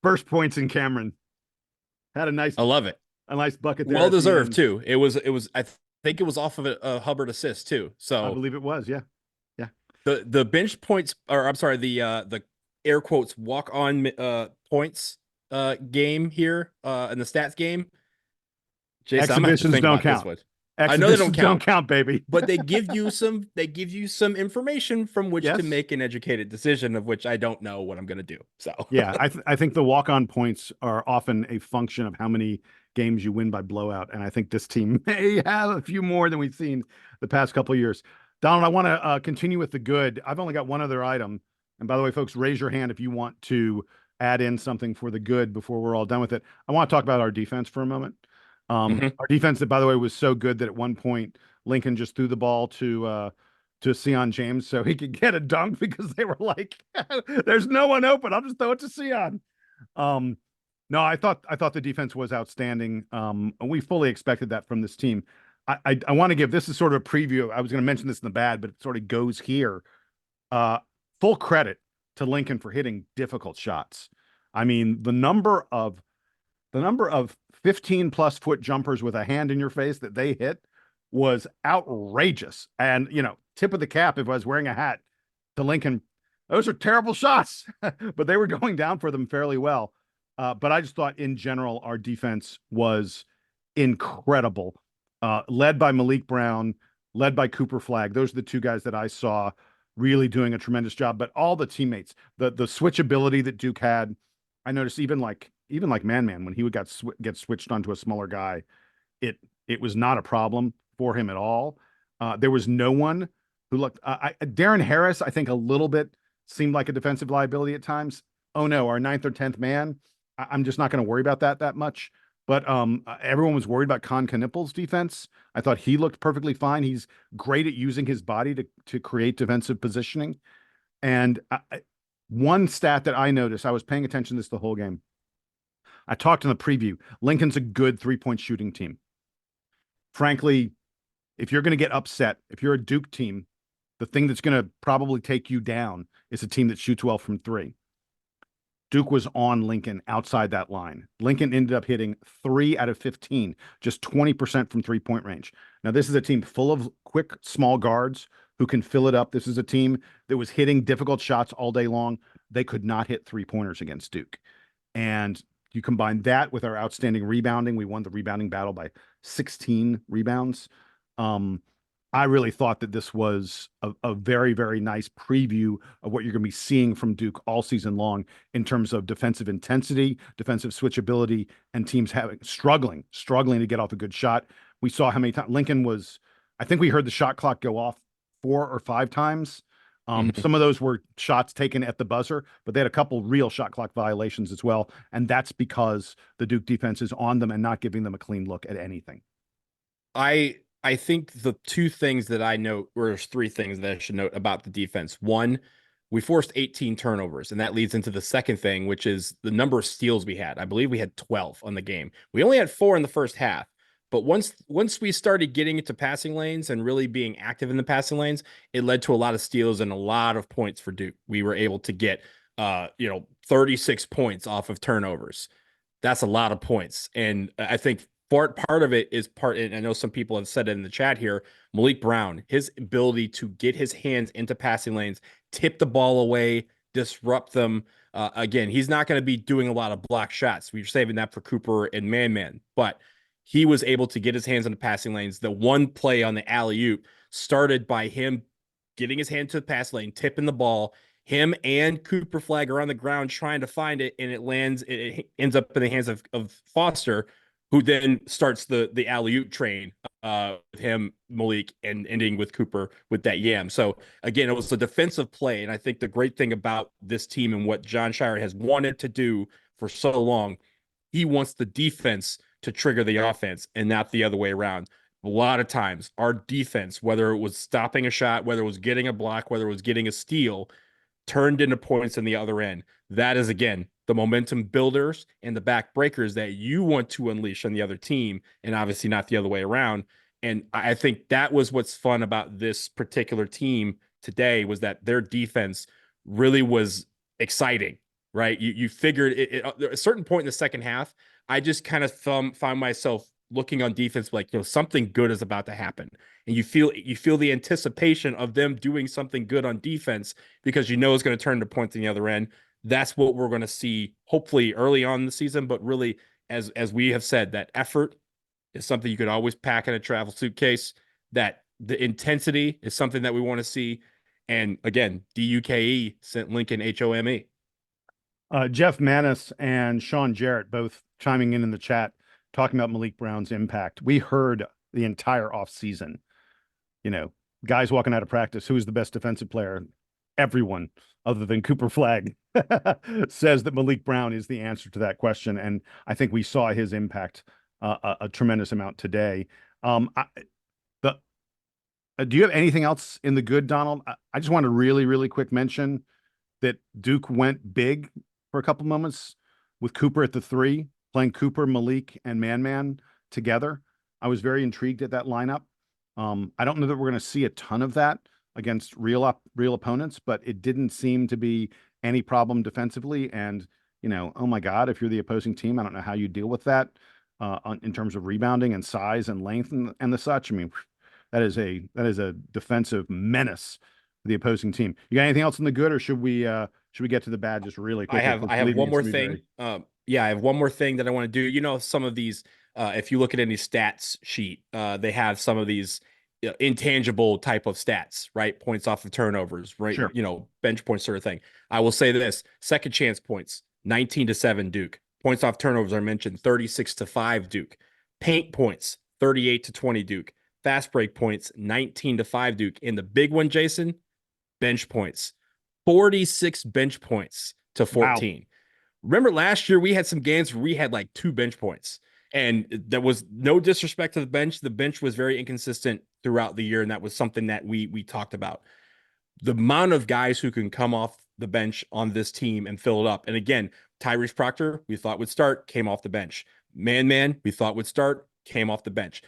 first points in Cameron. Had a nice, I love it. A nice bucket there. Well deserved too. It was, I think it was off of a Hubbard assist too. So I believe it was. Yeah. Yeah. The bench points, or I'm sorry, the air quotes walk on points game here in the stats game. Jason, exhibitions don't count. I know they don't count, baby. But they give you some information from which to make an educated decision, of which I don't know what I'm going to do. So yeah, I think the walk-on points are often a function of how many games you win by blowout, and I think this team may have a few more than we've seen the past couple of years. Donald, I want to continue with the good. I've only got one other item, and by the way, folks, raise your hand if you want to add in something for the good before we're all done with it. I want to talk about our defense for a moment. Our defense, that by the way, was so good that at one point Lincoln just threw the ball to Sion James so he could get a dunk because they were like, "There's no one open. I'll just throw it to Sion." No, I thought the defense was outstanding. We fully expected that from this team. I want to give, this is sort of a preview. I was going to mention this in the bad, but it sort of goes here. Full credit to Lincoln for hitting difficult shots. I mean, the number of 15+ foot jumpers with a hand in your face that they hit was outrageous. And, tip of the cap, if I was wearing a hat, to Lincoln, those are terrible shots, but they were going down for them fairly well. But I just thought in general, our defense was incredible. Led by Maliq Brown, led by Cooper Flagg. Those are the two guys that I saw really doing a tremendous job. But all the teammates, the switchability that Duke had, I noticed even like Man, when he would get switched onto a smaller guy, it was not a problem for him at all. There was no one who looked. Darren Harris, I think, a little bit seemed like a defensive liability at times. Oh no, our 9th or 10th man. I'm just not going to worry about that much. But everyone was worried about Kon Ktripple's defense. I thought he looked perfectly fine. He's great at using his body to create defensive positioning. And one stat that I noticed, I was paying attention to this the whole game. I talked in the preview. Lincoln's a good 3-point shooting team. Frankly, if you're going to get upset, if you're a Duke team, the thing that's going to probably take you down is a team that shoots well from 3. Duke was on Lincoln outside that line. Lincoln ended up hitting 3 out of 15, just 20% from 3-point range. Now, this is a team full of quick, small guards who can fill it up. This is a team that was hitting difficult shots all day long. They could not hit 3-pointers against Duke. And you combine that with our outstanding rebounding. We won the rebounding battle by 16 rebounds. I really thought that this was a very, very nice preview of what you're going to be seeing from Duke all season long in terms of defensive intensity, defensive switchability, and teams struggling to get off a good shot. We saw how many times Lincoln was, I think we heard the shot clock go off 4 or 5 times. Some of those were shots taken at the buzzer, but they had a couple real shot clock violations as well. And that's because the Duke defense is on them and not giving them a clean look at anything. I think the 2 things that I note, or there's 3 things that I should note about the defense. 1, we forced 18 turnovers, and that leads into the second thing, which is the number of steals we had. I believe we had 12 on the game. We only had 4 in the first half, but once we started getting into passing lanes and really being active in the passing lanes, it led to a lot of steals and a lot of points for Duke. We were able to get 36 points off of turnovers. That's a lot of points, and I think part of it is and I know some people have said it in the chat here, Maliq Brown, his ability to get his hands into passing lanes, tip the ball away, disrupt them. Again, he's not going to be doing a lot of block shots. We're saving that for Cooper and Manman, but he was able to get his hands into passing lanes. The one play on the alley-oop started by him getting his hand to the pass lane, tipping the ball. Him and Cooper Flagg are on the ground trying to find it, and it ends up in the hands of Foster, who then starts the alley-oop train with him, Maliq, and ending with Cooper with that yam. So, again, it was a defensive play, and I think the great thing about this team and what John Shire has wanted to do for so long, he wants the defense to trigger the offense and not the other way around. A lot of times, our defense, whether it was stopping a shot, whether it was getting a block, whether it was getting a steal, turned into points in the other end. That is, again, the momentum builders and the back breakers that you want to unleash on the other team, and obviously not the other way around. And I think that was what's fun about this particular team today, was that their defense really was exciting, right? You figured at a certain point in the second half, I just kind of found myself looking on defense like, something good is about to happen. And you feel the anticipation of them doing something good on defense, because it's going to turn to points on the other end. That's what we're going to see, hopefully early on in the season, but really, as we have said, that effort is something you could always pack in a travel suitcase. That the intensity is something that we want to see. And again, DUKE sent Lincoln HOME. Jeff Manis and Sean Jarrett both chiming in the chat, talking about Maliq Brown's impact. We heard the entire offseason, guys walking out of practice, who's the best defensive player? Everyone other than Cooper Flagg says that Maliq Brown is the answer to that question. And I think we saw his impact a tremendous amount today. Do you have anything else in the good, Donald? I just want to really, really quick mention that Duke went big for a couple moments with Cooper at the 3, playing Cooper, Maliq, and Man together. I was very intrigued at that lineup. I don't know that we're going to see a ton of that against real opponents, but it didn't seem to be any problem defensively. And, oh my God, if you're the opposing team, I don't know how you deal with that in terms of rebounding and size and length and the such. I mean, that is a defensive menace for the opposing team. You got anything else in the good, or should we get to the bad just really quick? I have one more thing. I have one more thing that I want to do. Some of these, if you look at any stats sheet, they have some of these intangible type of stats, right? Points off of turnovers, right? Sure. Bench points sort of thing. I will say this: second chance points, 19-7 Duke. Points off turnovers are mentioned, 36-5 Duke. Paint points, 38-20 Duke. Fast break points, 19-5 Duke. And the big one, Jason, bench points, 46 bench points to 14. Wow. Remember last year we had some games where we had like 2 bench points, and there was no disrespect to the bench. The bench was very inconsistent throughout the year, and that was something that we talked about. The amount of guys who can come off the bench on this team and fill it up. And again, Tyrese Proctor, we thought would start, came off the bench. Man, we thought would start, came off the bench.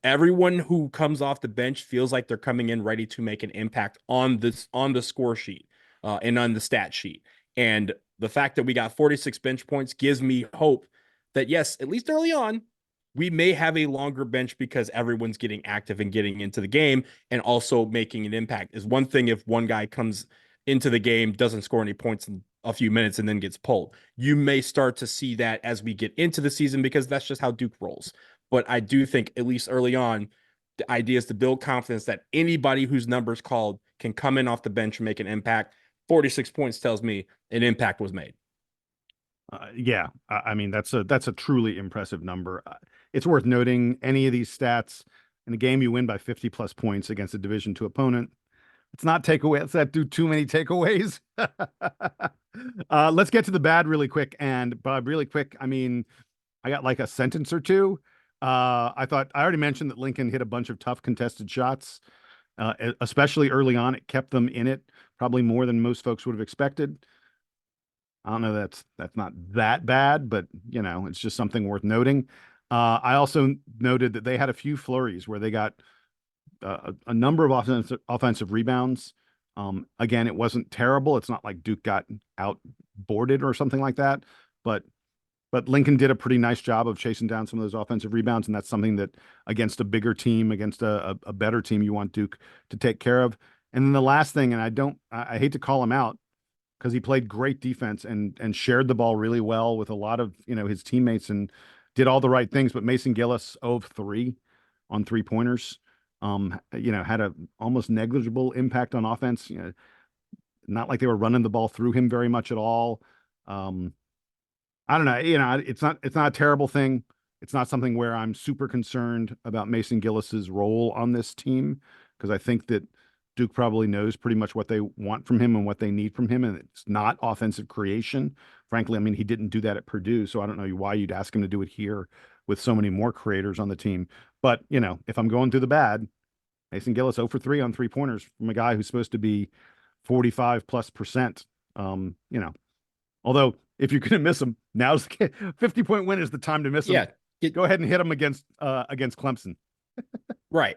Everyone who comes off the bench feels like they're coming in ready to make an impact on the score sheet and on the stat sheet. And the fact that we got 46 bench points gives me hope that, yes, at least early on, we may have a longer bench because everyone's getting active and getting into the game and also making an impact. Is one thing if one guy comes into the game, doesn't score any points in a few minutes, and then gets pulled. You may start to see that as we get into the season because that's just how Duke rolls. But I do think, at least early on, the idea is to build confidence that anybody whose number's called can come in off the bench and make an impact. 46 points tells me an impact was made. Yeah, I mean, that's a truly impressive number. It's worth noting any of these stats in a game you win by 50 plus points against a Division II opponent. It's not takeaway. Let's not do too many takeaways. Let's get to the bad really quick. And Bob, really quick, I mean, I got like a sentence or two. I already mentioned that Lincoln hit a bunch of tough contested shots, especially early on. It kept them in it, probably more than most folks would have expected. I don't know, that's not that bad, but it's just something worth noting. I also noted that they had a few flurries where they got a number of offensive rebounds. Again, it wasn't terrible. It's not like Duke got outboarded or something like that, but Lincoln did a pretty nice job of chasing down some of those offensive rebounds, and that's something that against a bigger team, against a better team, you want Duke to take care of. And then the last thing, and I hate to call him out, because he played great defense and shared the ball really well with a lot of his teammates and did all the right things. But Mason Gillis 0 of 3 on 3-pointers, had a almost negligible impact on offense. Not like they were running the ball through him very much at all. I don't know. It's not a terrible thing. It's not something where I'm super concerned about Mason Gillis's role on this team, because I think that Duke probably knows pretty much what they want from him and what they need from him, and it's not offensive creation. Frankly, I mean, he didn't do that at Purdue, so I don't know why you'd ask him to do it here with so many more creators on the team. But, if I'm going through the bad, Mason Gillis 0 for 3 on 3-pointers from a guy who's supposed to be 45+%. Although if you're going to miss him, now's 50-point win is the time to miss him. Yeah. Go ahead and hit him against Clemson. Right.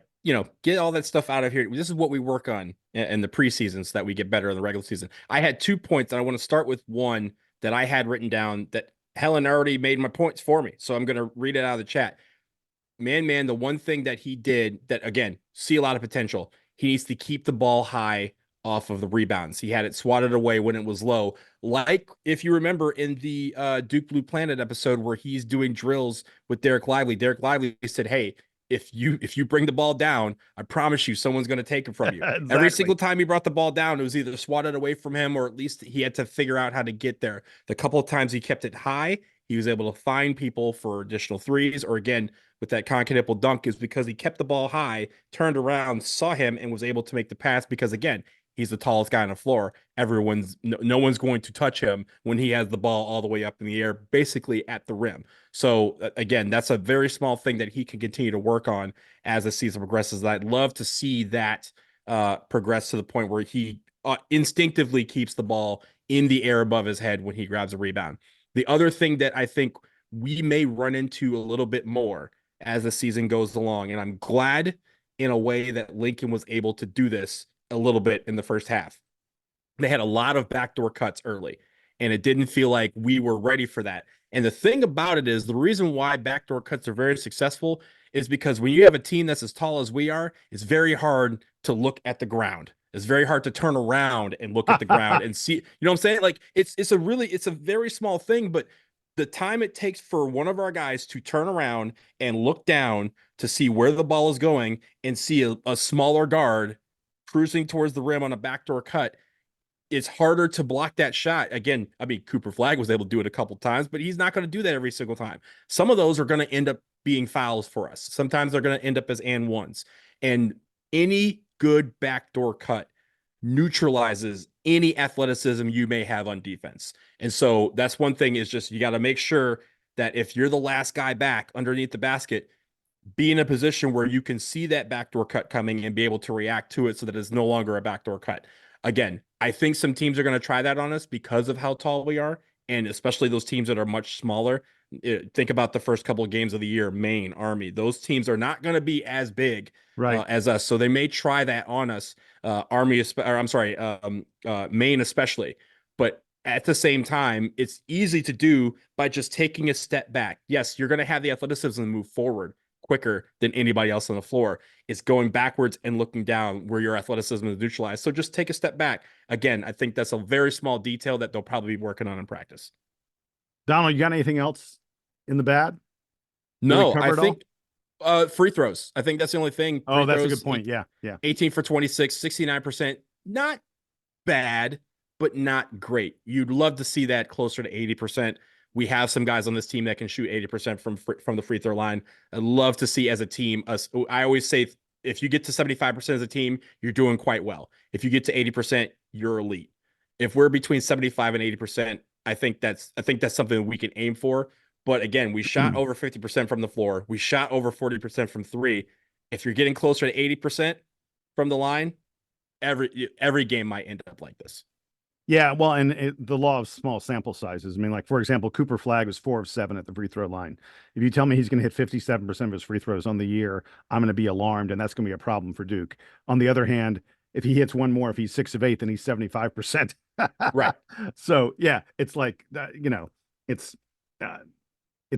Get all that stuff out of here. This is what we work on in the preseason so that we get better in the regular season. I had 2 points, and I want to start with one that I had written down that Helen already made my points for me. So I'm going to read it out of the chat. Man, the one thing that he did that, again, see a lot of potential. He needs to keep the ball high off of the rebounds. He had it swatted away when it was low. Like, if you remember in the Duke Blue Planet episode where he's doing drills with Derek Lively said, hey, if you bring the ball down, I promise you someone's going to take it from you. Exactly. Every single time he brought the ball down, it was either swatted away from him or at least he had to figure out how to get there. The couple of times he kept it high, he was able to find people for additional threes, or again, with that Kon Ktripple dunk, is because he kept the ball high, turned around, saw him, and was able to make the pass because, again, he's the tallest guy on the floor. No one's going to touch him when he has the ball all the way up in the air, basically at the rim. So again, that's a very small thing that he can continue to work on as the season progresses. I'd love to see that progress to the point where he instinctively keeps the ball in the air above his head when he grabs a rebound. The other thing that I think we may run into a little bit more as the season goes along, and I'm glad in a way that Lincoln was able to do this a little bit in the first half. They had a lot of backdoor cuts early, and it didn't feel like we were ready for that. And the thing about it is, the reason why backdoor cuts are very successful is because when you have a team that's as tall as we are, it's very hard to look at the ground. It's very hard to turn around and look at the ground and see, you know what I'm saying? Like it's a very small thing, but the time it takes for one of our guys to turn around and look down to see where the ball is going and see a smaller guard cruising towards the rim on a backdoor cut, it's harder to block that shot. Again, I mean, Cooper Flagg was able to do it a couple times, but he's not going to do that every single time. Some of those are going to end up being fouls for us. Sometimes they're going to end up as and ones. And any good backdoor cut neutralizes any athleticism you may have on defense. And so that's one thing, is just you got to make sure that if you're the last guy back underneath the basket, be in a position where you can see that backdoor cut coming and be able to react to it so that it's no longer a backdoor cut. Again, I think some teams are going to try that on us because of how tall we are, and especially those teams that are much smaller. Think about the first couple of games of the year, Maine, Army. Those teams are not going to be as big as us, so they may try that on us. Maine especially. But at the same time, it's easy to do by just taking a step back. Yes, you're going to have the athleticism to move forward quicker than anybody else on the floor. It's going backwards and looking down where your athleticism is neutralized. So just take a step back. Again, I think that's a very small detail that they'll probably be working on in practice. Donald, you got anything else in the bad? No, I think free throws. I think that's the only thing. Oh, that's a good point. Yeah. 18 for 26, 69%. Not bad, but not great. You'd love to see that closer to 80%. We have some guys on this team that can shoot 80% from the free throw line. I'd love to see as a team. I always say if you get to 75% as a team, you're doing quite well. If you get to 80%, you're elite. If we're between 75 and 80%, I think that's something that we can aim for. But again, we shot over 50% from the floor. We shot over 40% from three. If you're getting closer to 80% from the line, every game might end up like this. Yeah, well, and the law of small sample sizes. I mean, like, for example, Cooper Flagg was 4 of 7 at the free throw line. If you tell me he's going to hit 57% of his free throws on the year, I'm going to be alarmed, and that's going to be a problem for Duke. On the other hand, if he hits one more, if he's 6 of 8, then he's 75%. Right. So, yeah, it's like, it's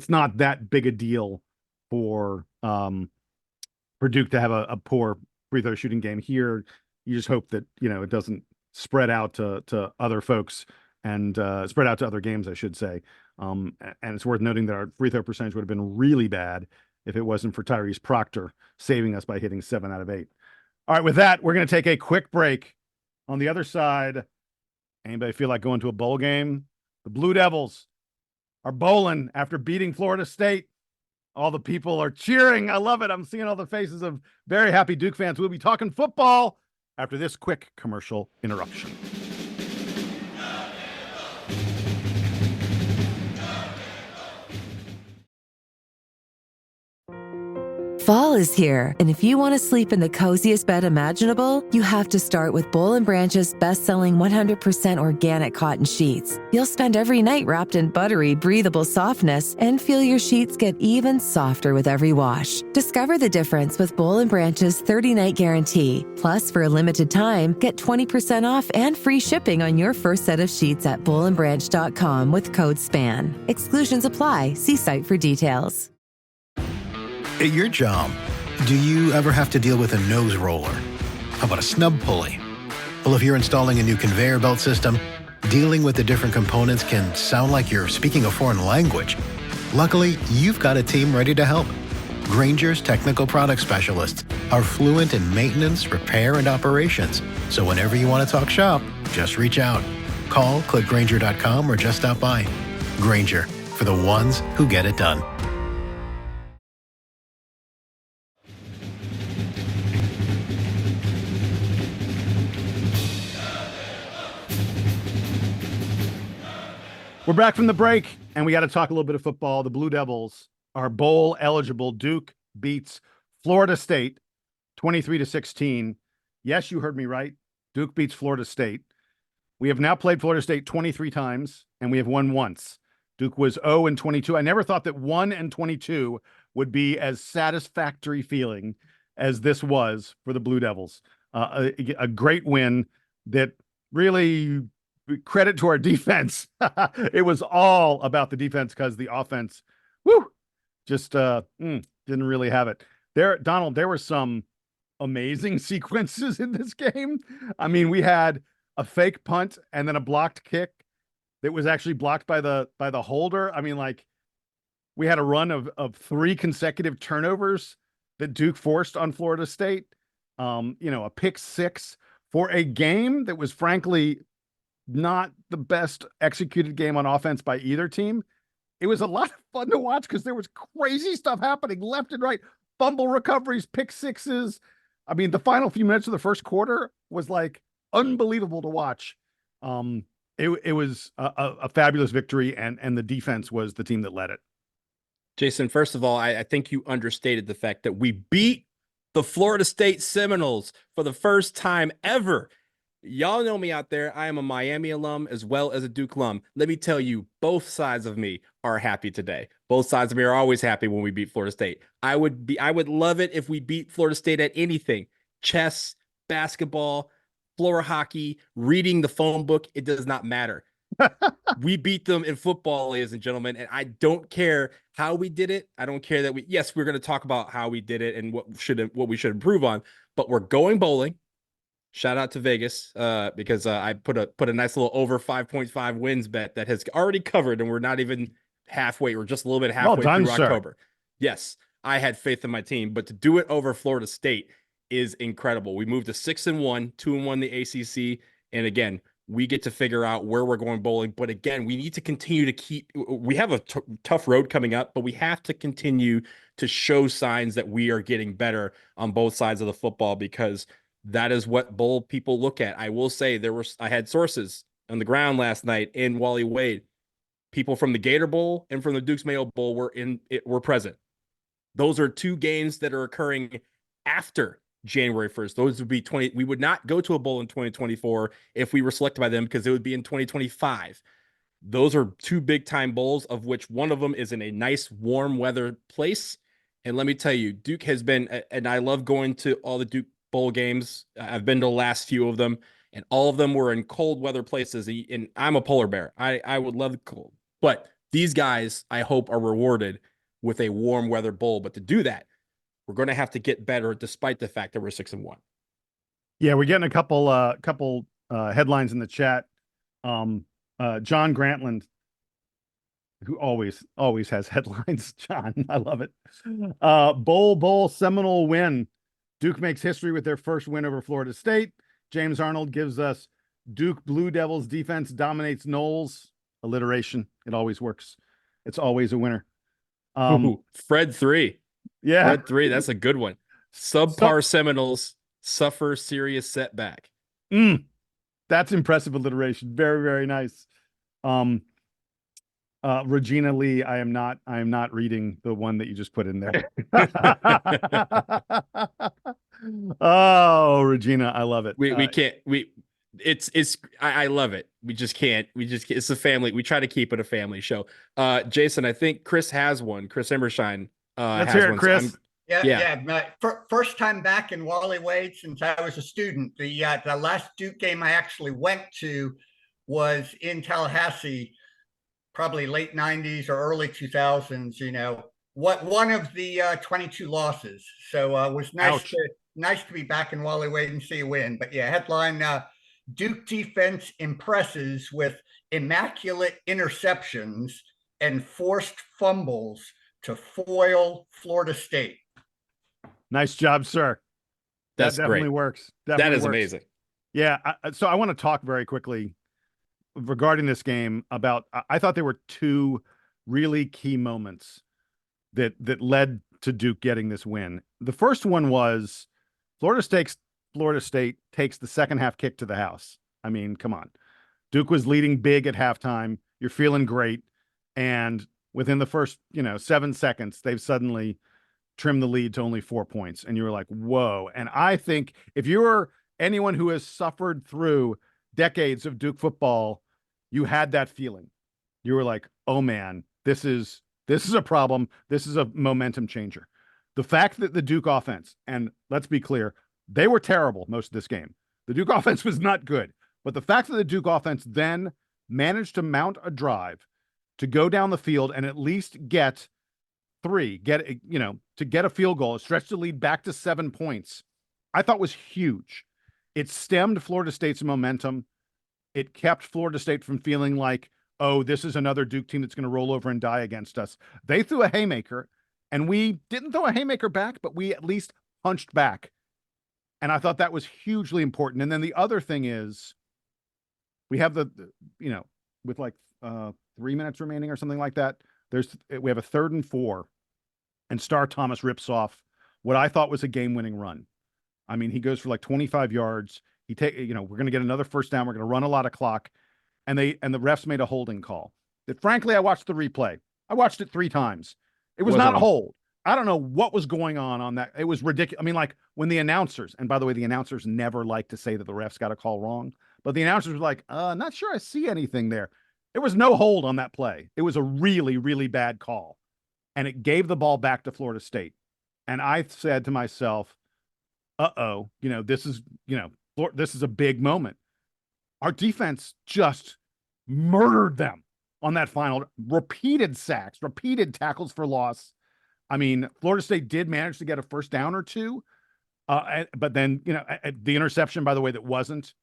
not that big a deal for Duke to have a poor free throw shooting game. Here, you just hope that, it doesn't spread out to other folks and spread out to other games, I should say. And it's worth noting that our free throw percentage would have been really bad if it wasn't for Tyrese Proctor saving us by hitting 7 out of 8. All right, with that, we're going to take a quick break. On the other side, anybody feel like going to a bowl game? The Blue Devils are bowling after beating Florida State. All the people are cheering. I love it. I'm seeing all the faces of very happy Duke fans. We'll be talking football after this quick commercial interruption. Fall is here, and if you want to sleep in the coziest bed imaginable, you have to start with Boll & Branch's best-selling 100% organic cotton sheets. You'll spend every night wrapped in buttery, breathable softness and feel your sheets get even softer with every wash. Discover the difference with Boll & Branch's 30-night guarantee. Plus, for a limited time, get 20% off and free shipping on your first set of sheets at bollandbranch.com with code SPAN. Exclusions apply. See site for details. At your job, do you ever have to deal with a nose roller? How about a snub pulley? Well, if you're installing a new conveyor belt system, dealing with the different components can sound like you're speaking a foreign language. Luckily, you've got a team ready to help. Grainger's technical product specialists are fluent in maintenance, repair, and operations. So whenever you want to talk shop, just reach out. Call, click Grainger.com, or just stop by. Grainger, for the ones who get it done. We're back from the break, and we got to talk a little bit of football. The Blue Devils are bowl eligible. Duke beats Florida State 23-16. Yes, you heard me right. Duke beats Florida State. We have now played Florida State 23 times, and we have won once. Duke was 0-22. I never thought that 1-22 would be as satisfactory feeling as this was for the Blue Devils. A great win that really... credit to our defense. It was all about the defense because the offense, just didn't really have it. Donald, there were some amazing sequences in this game. I mean, we had a fake punt and then a blocked kick that was actually blocked by the holder. I mean, like, we had a run of 3 consecutive turnovers that Duke forced on Florida State. A pick 6 for a game that was frankly not the best executed game on offense by either team. It was a lot of fun to watch because there was crazy stuff happening left and right. Fumble recoveries, pick 6s. I mean, the final few minutes of the first quarter was like unbelievable to watch. It was a fabulous victory, and the defense was the team that led it. Jason, first of all, I think you understated the fact that we beat the Florida State Seminoles for the first time ever Y'all know me out there. I am a Miami alum as well as a Duke alum. Let me tell you, both sides of me are happy today. Both sides of me are always happy when we beat Florida State. I would love it if we beat Florida State at anything. Chess, basketball, floor hockey, reading the phone book, it does not matter. We beat them in football, ladies and gentlemen, and I don't care how we did it. I don't care that we're going to talk about how we did it and what we should improve on, but we're going bowling. Shout out to Vegas because I put a nice little over 5.5 wins bet that has already covered, and we're not even halfway. We're just a little bit halfway done, through sir. October. Yes, I had faith in my team, but to do it over Florida State is incredible. We moved to 6-1, 2-1 the ACC, and again, we get to figure out where we're going bowling. But again, we need to continue to keep. We have a tough road coming up, but we have to continue to show signs that we are getting better on both sides of the football because that is what bowl people look at. I will say I had sources on the ground last night in Wally Wade. People from the Gator Bowl and from the Duke's Mayo Bowl were present. Those are two games that are occurring after January 1st. Those would be we would not go to a bowl in 2024 if we were selected by them because it would be in 2025. Those are two big time bowls, of which one of them is in a nice warm weather place. And let me tell you, Duke has been, and I love going to all the Duke bowl games. I've been to the last few of them, and all of them were in cold weather places. And I'm a polar bear. I would love the cold, but these guys, I hope, are rewarded with a warm weather bowl. But to do that, we're going to have to get better, despite the fact that we're 6-1. Yeah, we're getting a couple headlines in the chat. John Grantland, who always has headlines. John, I love it. Bowl Seminole win. Duke makes history with their first win over Florida State. James Arnold gives us Duke Blue Devils defense dominates Knowles. Alliteration. It always works. It's always a winner. Fred 3. Yeah. Fred 3. That's a good one. Subpar Seminoles suffer serious setback. That's impressive alliteration. Very, very nice. Regina Lee, I am not reading the one that you just put in there. Oh, Regina, I love it. I love it. We just can't, it's a family. We try to keep it a family show. Jason, I think Chris has one. Chris Embershine Let's has hear it, one. Chris. So Yeah. My first time back in Wally Wade since I was a student. The last Duke game I actually went to was in Tallahassee, probably late 90s or early 2000s. One of the 22 losses. So it was nice to be back in Wally Wade and see a win. But yeah, headline: Duke defense impresses with immaculate interceptions and forced fumbles to foil Florida State. Nice job, sir. That's that definitely great. Works. That is amazing. Yeah. So I want to talk very quickly regarding this game about, I thought there were two really key moments that led to Duke getting this win. The first one was Florida State takes the second half kick to the house. I mean, come on. Duke was leading big at halftime. You're feeling great. And within the first, 7 seconds, they've suddenly trimmed the lead to only 4 points. And you were like, whoa. And I think if you're anyone who has suffered through decades of Duke football, you had that feeling. You were like, oh man, this is a problem. This is a momentum changer. The fact that the Duke offense, and let's be clear, they were terrible most of this game. The Duke offense was not good, but the fact that the Duke offense then managed to mount a drive to go down the field and at least get a field goal, stretch the lead back to 7 points, I thought was huge. It stemmed Florida State's momentum. It kept Florida State from feeling like, oh, this is another Duke team that's going to roll over and die against us. They threw a haymaker, and we didn't throw a haymaker back, but we at least punched back. And I thought that was hugely important. And then the other thing is we have with like 3 minutes remaining or something like that, we have a 3rd and 4, and Star Thomas rips off what I thought was a game-winning run. I mean, he goes for like 25 yards. We're going to get another first down. We're going to run a lot of clock. And the refs made a holding call that, frankly, I watched the replay. I watched it 3 times. It was not a hold. I don't know what was going on that. It was ridiculous. I mean, like when the announcers, and by the way, the announcers never like to say that the refs got a call wrong, but the announcers were like, not sure I see anything there. There was no hold on that play. It was a really, really bad call. And it gave the ball back to Florida State. And I said to myself, this is a big moment. Our defense just murdered them on that final, repeated sacks, repeated tackles for loss. I mean, Florida State did manage to get a first down or two. But then, the interception, by the way, that wasn't,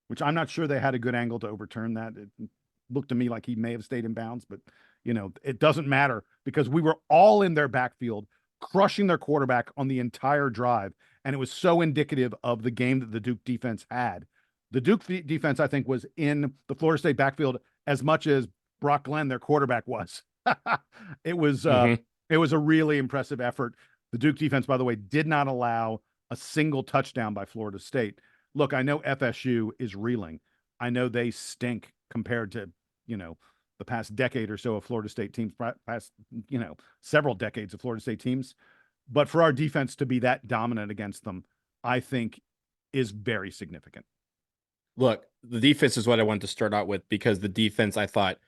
which I'm not sure they had a good angle to overturn that. It looked to me like he may have stayed in bounds, but it doesn't matter because we were all in their backfield, crushing their quarterback on the entire drive. And it was so indicative of the game that the Duke defense had. The Duke defense, I think, was in the Florida State backfield as much as Brock Glenn, their quarterback, was. It was it was a really impressive effort. The Duke defense, by the way, did not allow a single touchdown by Florida State. Look, I know FSU is reeling. I know they stink compared to, the past decade or so of Florida State teams, past, several decades of Florida State teams. But for our defense to be that dominant against them, I think is very significant. Look, the defense is what I wanted to start out with because the defense I thought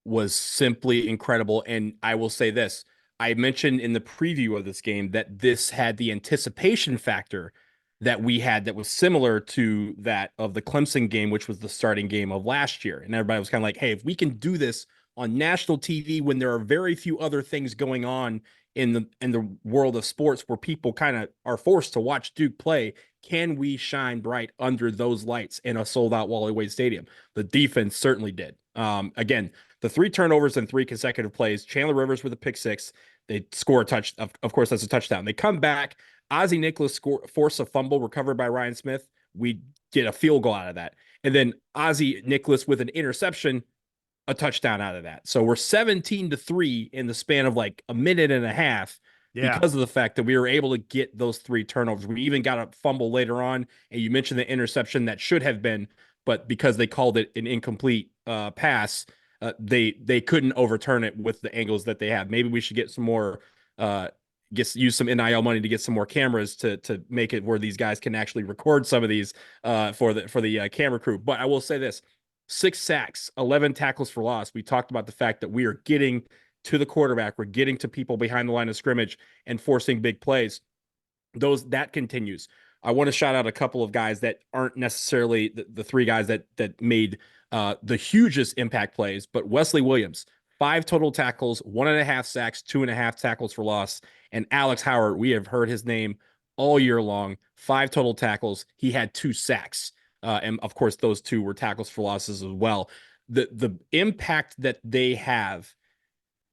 was simply incredible. And I will say this, I mentioned in the preview of this game that this had the anticipation factor that we had that was similar to that of the Clemson game, which was the starting game of last year. And everybody was kind of like, hey, if we can do this on national TV when there are very few other things going on in the world of sports where people kind of are forced to watch Duke play, can we shine bright under those lights in a sold-out Wally Wade Stadium? The defense certainly did. Again, the 3 turnovers and 3 consecutive plays, Chandler Rivers with a pick 6, they score a touch. Of course, that's a touchdown. They come back. Ozzie Nicholas force a fumble recovered by Ryan Smith. We get a field goal out of that. And then Ozzie Nicholas with an interception, a touchdown out of that. So we're 17-3 in the span of like a minute and a half because of the fact that we were able to get those 3 turnovers. We even got a fumble later on. And you mentioned the interception that should have been, but because they called it an incomplete pass, they couldn't overturn it with the angles that they have. Maybe we should get some more use some NIL money to get some more cameras to make it where these guys can actually record some of these for the camera crew. But I will say this, 6 sacks, 11 tackles for loss. We talked about the fact that we are getting to the quarterback. We're getting to people behind the line of scrimmage and forcing big plays. That continues. I want to shout out a couple of guys that aren't necessarily the 3 guys that made the hugest impact plays, but Wesley Williams, 5 total tackles, 1.5 sacks, 2.5 tackles for loss. And Alex Howard, we have heard his name all year long, 5 total tackles. He had 2 sacks. And of course, those 2 were tackles for losses as well. The impact that they have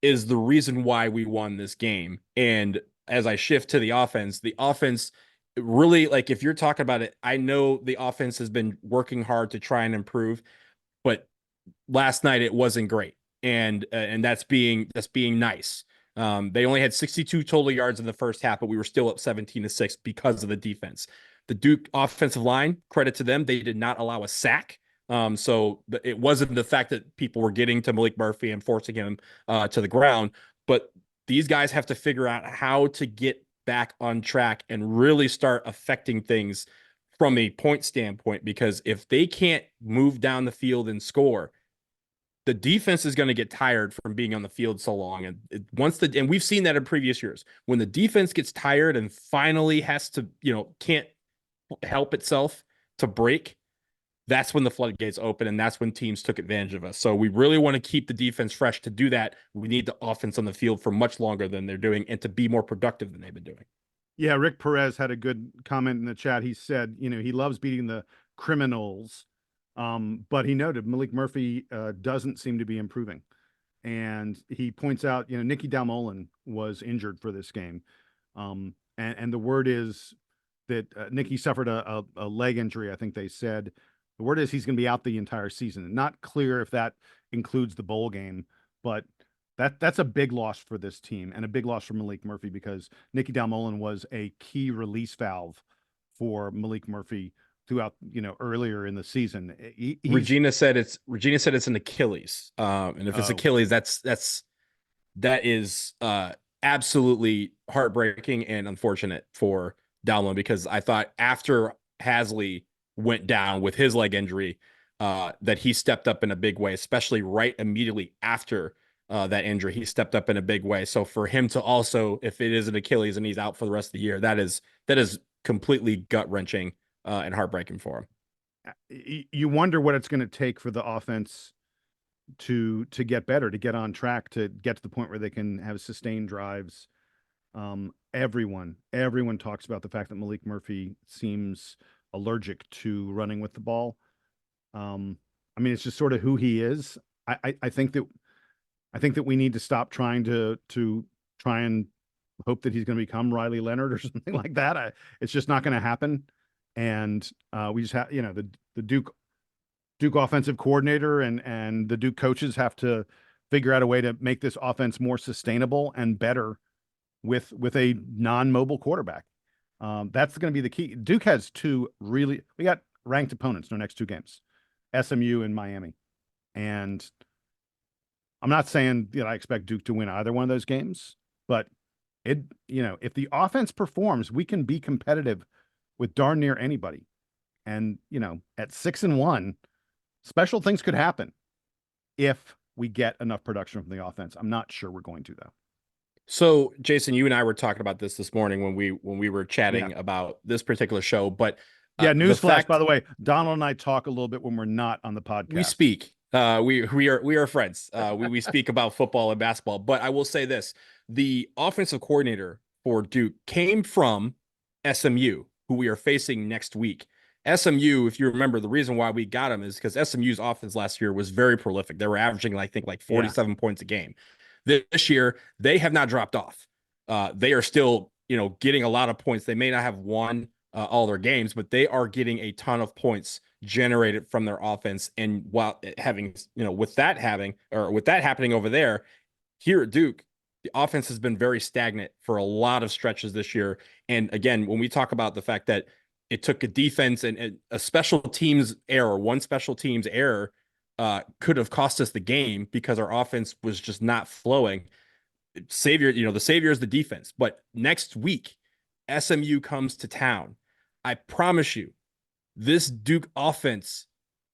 is the reason why we won this game. And as I shift to the offense really, like, if you're talking about it, I know the offense has been working hard to try and improve, but last night it wasn't great. And that's being nice. They only had 62 total yards in the first half, but we were still up 17-6 because of the defense. The Duke offensive line, credit to them, they did not allow a sack. So it wasn't the fact that people were getting to Maliq Murphy and forcing him to the ground, but these guys have to figure out how to get back on track and really start affecting things from a point standpoint, because if they can't move down the field and score, the defense is going to get tired from being on the field so long. And and we've seen that in previous years, when the defense gets tired and finally has to, can't help itself to break, that's when the floodgates open, and that's when teams took advantage of us. So we really want to keep the defense fresh. To do that, we need the offense on the field for much longer than they're doing and to be more productive than they've been doing. Yeah, Rick Perez had a good comment in the chat. He said, he loves beating the criminals, but he noted Maliq Murphy doesn't seem to be improving. And he points out, Nicky Dalmolin was injured for this game. And the word is that Nicky suffered a leg injury, I think they said. The word is he's going to be out the entire season. Not clear if that includes the bowl game, but that's a big loss for this team and a big loss for Maliq Murphy, because Nicky Dalmolin was a key release valve for Maliq Murphy throughout, earlier in the season. Regina said it's an Achilles. And if it's Achilles, that is absolutely heartbreaking and unfortunate for Dalman, because I thought after Hasley went down with his leg injury, that he stepped up in a big way, especially right immediately after that injury. He stepped up in a big way. So for him to also, if it is an Achilles and he's out for the rest of the year, that is completely gut wrenching and heartbreaking for him. You wonder what it's going to take for the offense to get better, to get on track, to get to the point where they can have sustained drives. Everyone talks about the fact that Maliq Murphy seems allergic to running with the ball. I mean, it's just sort of who he is. I think that we need to stop trying to try and hope that he's going to become Riley Leonard or something like that. It's just not going to happen. And we just have, the Duke offensive coordinator and the Duke coaches have to figure out a way to make this offense more sustainable and better with a non-mobile quarterback. That's going to be the key. Duke has we got ranked opponents in our next 2 games, SMU and Miami. And I'm not saying that I expect Duke to win either one of those games, but if the offense performs, we can be competitive with darn near anybody. And, at 6-1, special things could happen if we get enough production from the offense. I'm not sure we're going to, though. So, Jason, you and I were talking about this morning when we were chatting about this particular show. But newsflash, by the way, Donald and I talk a little bit when we're not on the podcast. We speak. We are friends. We speak about football and basketball. But I will say this: the offensive coordinator for Duke came from SMU, who we are facing next week. SMU, if you remember, the reason why we got him is because SMU's offense last year was very prolific. They were averaging, I think, like 47 points a game. This year, they have not dropped off. They are still, getting a lot of points. They may not have won all their games, but they are getting a ton of points generated from their offense. And while having, with that happening over there, here at Duke, the offense has been very stagnant for a lot of stretches this year. And again, when we talk about the fact that it took a defense and a special teams error, one special teams error could have cost us the game because our offense was just not flowing. The savior is the defense. But next week, SMU comes to town. I promise you, this Duke offense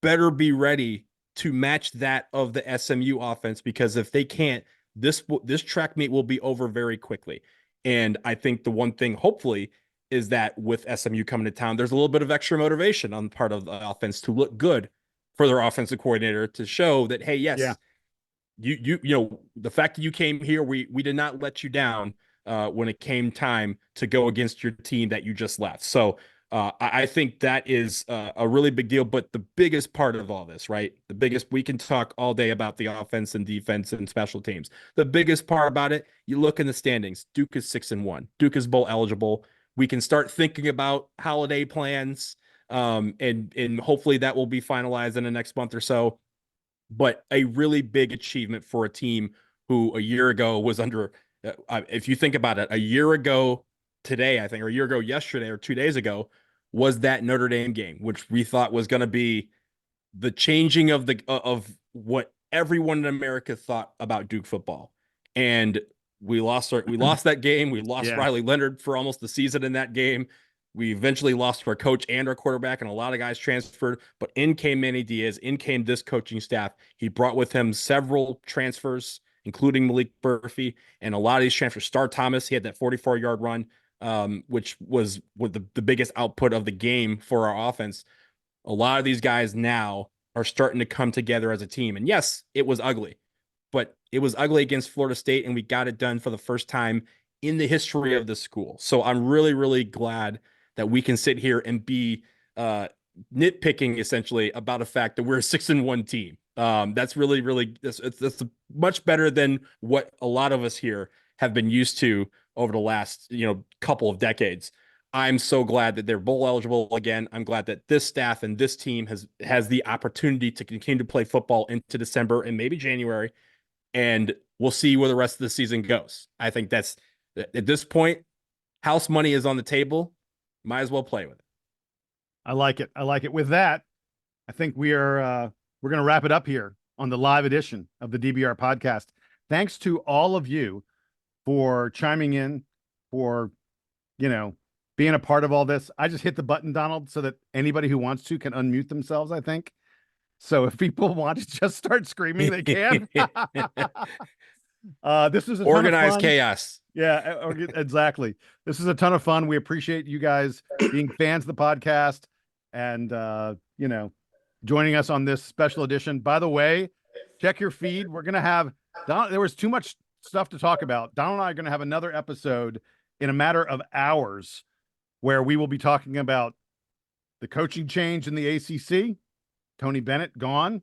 better be ready to match that of the SMU offense, because if they can't, this track meet will be over very quickly. And I think the one thing, hopefully, is that with SMU coming to town, there's a little bit of extra motivation on the part of the offense to look good for their offensive coordinator, to show that, hey, yes, the fact that you came here, we did not let you down when it came time to go against your team that you just left. So I think that is a really big deal. But the biggest part of all this, right? We can talk all day about the offense and defense and special teams. The biggest part about it, you look in the standings, Duke is 6-1. Duke is bowl eligible. We can start thinking about holiday plans, and hopefully that will be finalized in the next month or so. But a really big achievement for a team who a year ago was under, if you think about it, a year ago today, I think, or a year ago yesterday or 2 days ago, was that Notre Dame game, which we thought was going to be the changing of what everyone in America thought about Duke football. And we lost that game. We lost Riley Leonard for almost the season in that game. We eventually lost our coach and our quarterback, and a lot of guys transferred. But in came Manny Diaz. In came this coaching staff. He brought with him several transfers, including Maliq Murphy, and a lot of these transfers. Star Thomas, he had that 44-yard run, which was the biggest output of the game for our offense. A lot of these guys now are starting to come together as a team. And yes, it was ugly. But it was ugly against Florida State, and we got it done for the first time in the history of the school. So I'm really, really glad that we can sit here and be nitpicking essentially about the fact that we're a 6-1 team. That's really, really, that's much better than what a lot of us here have been used to over the last, couple of decades. I'm so glad that they're bowl eligible again. I'm glad that this staff and this team has the opportunity to continue to play football into December and maybe January. And we'll see where the rest of the season goes. I think that's, at this point, house money is on the table. Might as well play with it. I like it. With that, I think we're going to wrap it up here on the live edition of the DBR podcast. Thanks to all of you for chiming in, for, being a part of all this. I just hit the button, Donald, so that anybody who wants to can unmute themselves, I think. So if people want to just start screaming, they can. This is a ton of Organized fun. chaos. Yeah, exactly. This is a ton of fun. We appreciate you guys being fans of the podcast and, joining us on this special edition. By the way, check your feed. We're going to have there was too much stuff to talk about. Donald and I are going to have another episode in a matter of hours where we will be talking about the coaching change in the ACC, Tony Bennett gone.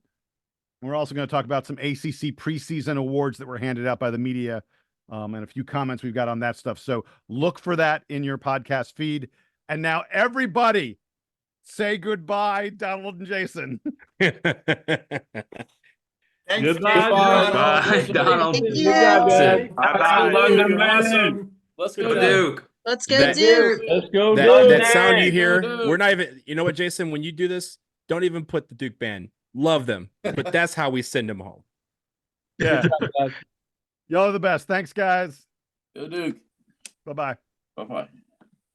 We're also going to talk about some ACC preseason awards that were handed out by the media, and a few comments we've got on that stuff. So look for that in your podcast feed. And now everybody say goodbye, Donald and Jason. Thanks, Goodbye, Jason. Donald. Thank Good you. job, guys. Bye-bye. London, man. Let's go, Duke. Let's go, That- Duke. Let's go, That sound you hear, Duke. we're not even, you know what, Jason, when you do this, don't even put the Duke band. Love them, but that's how we send them home. Yeah. Y'all are the best. Thanks, guys. Go, Duke. Bye-bye. Bye-bye.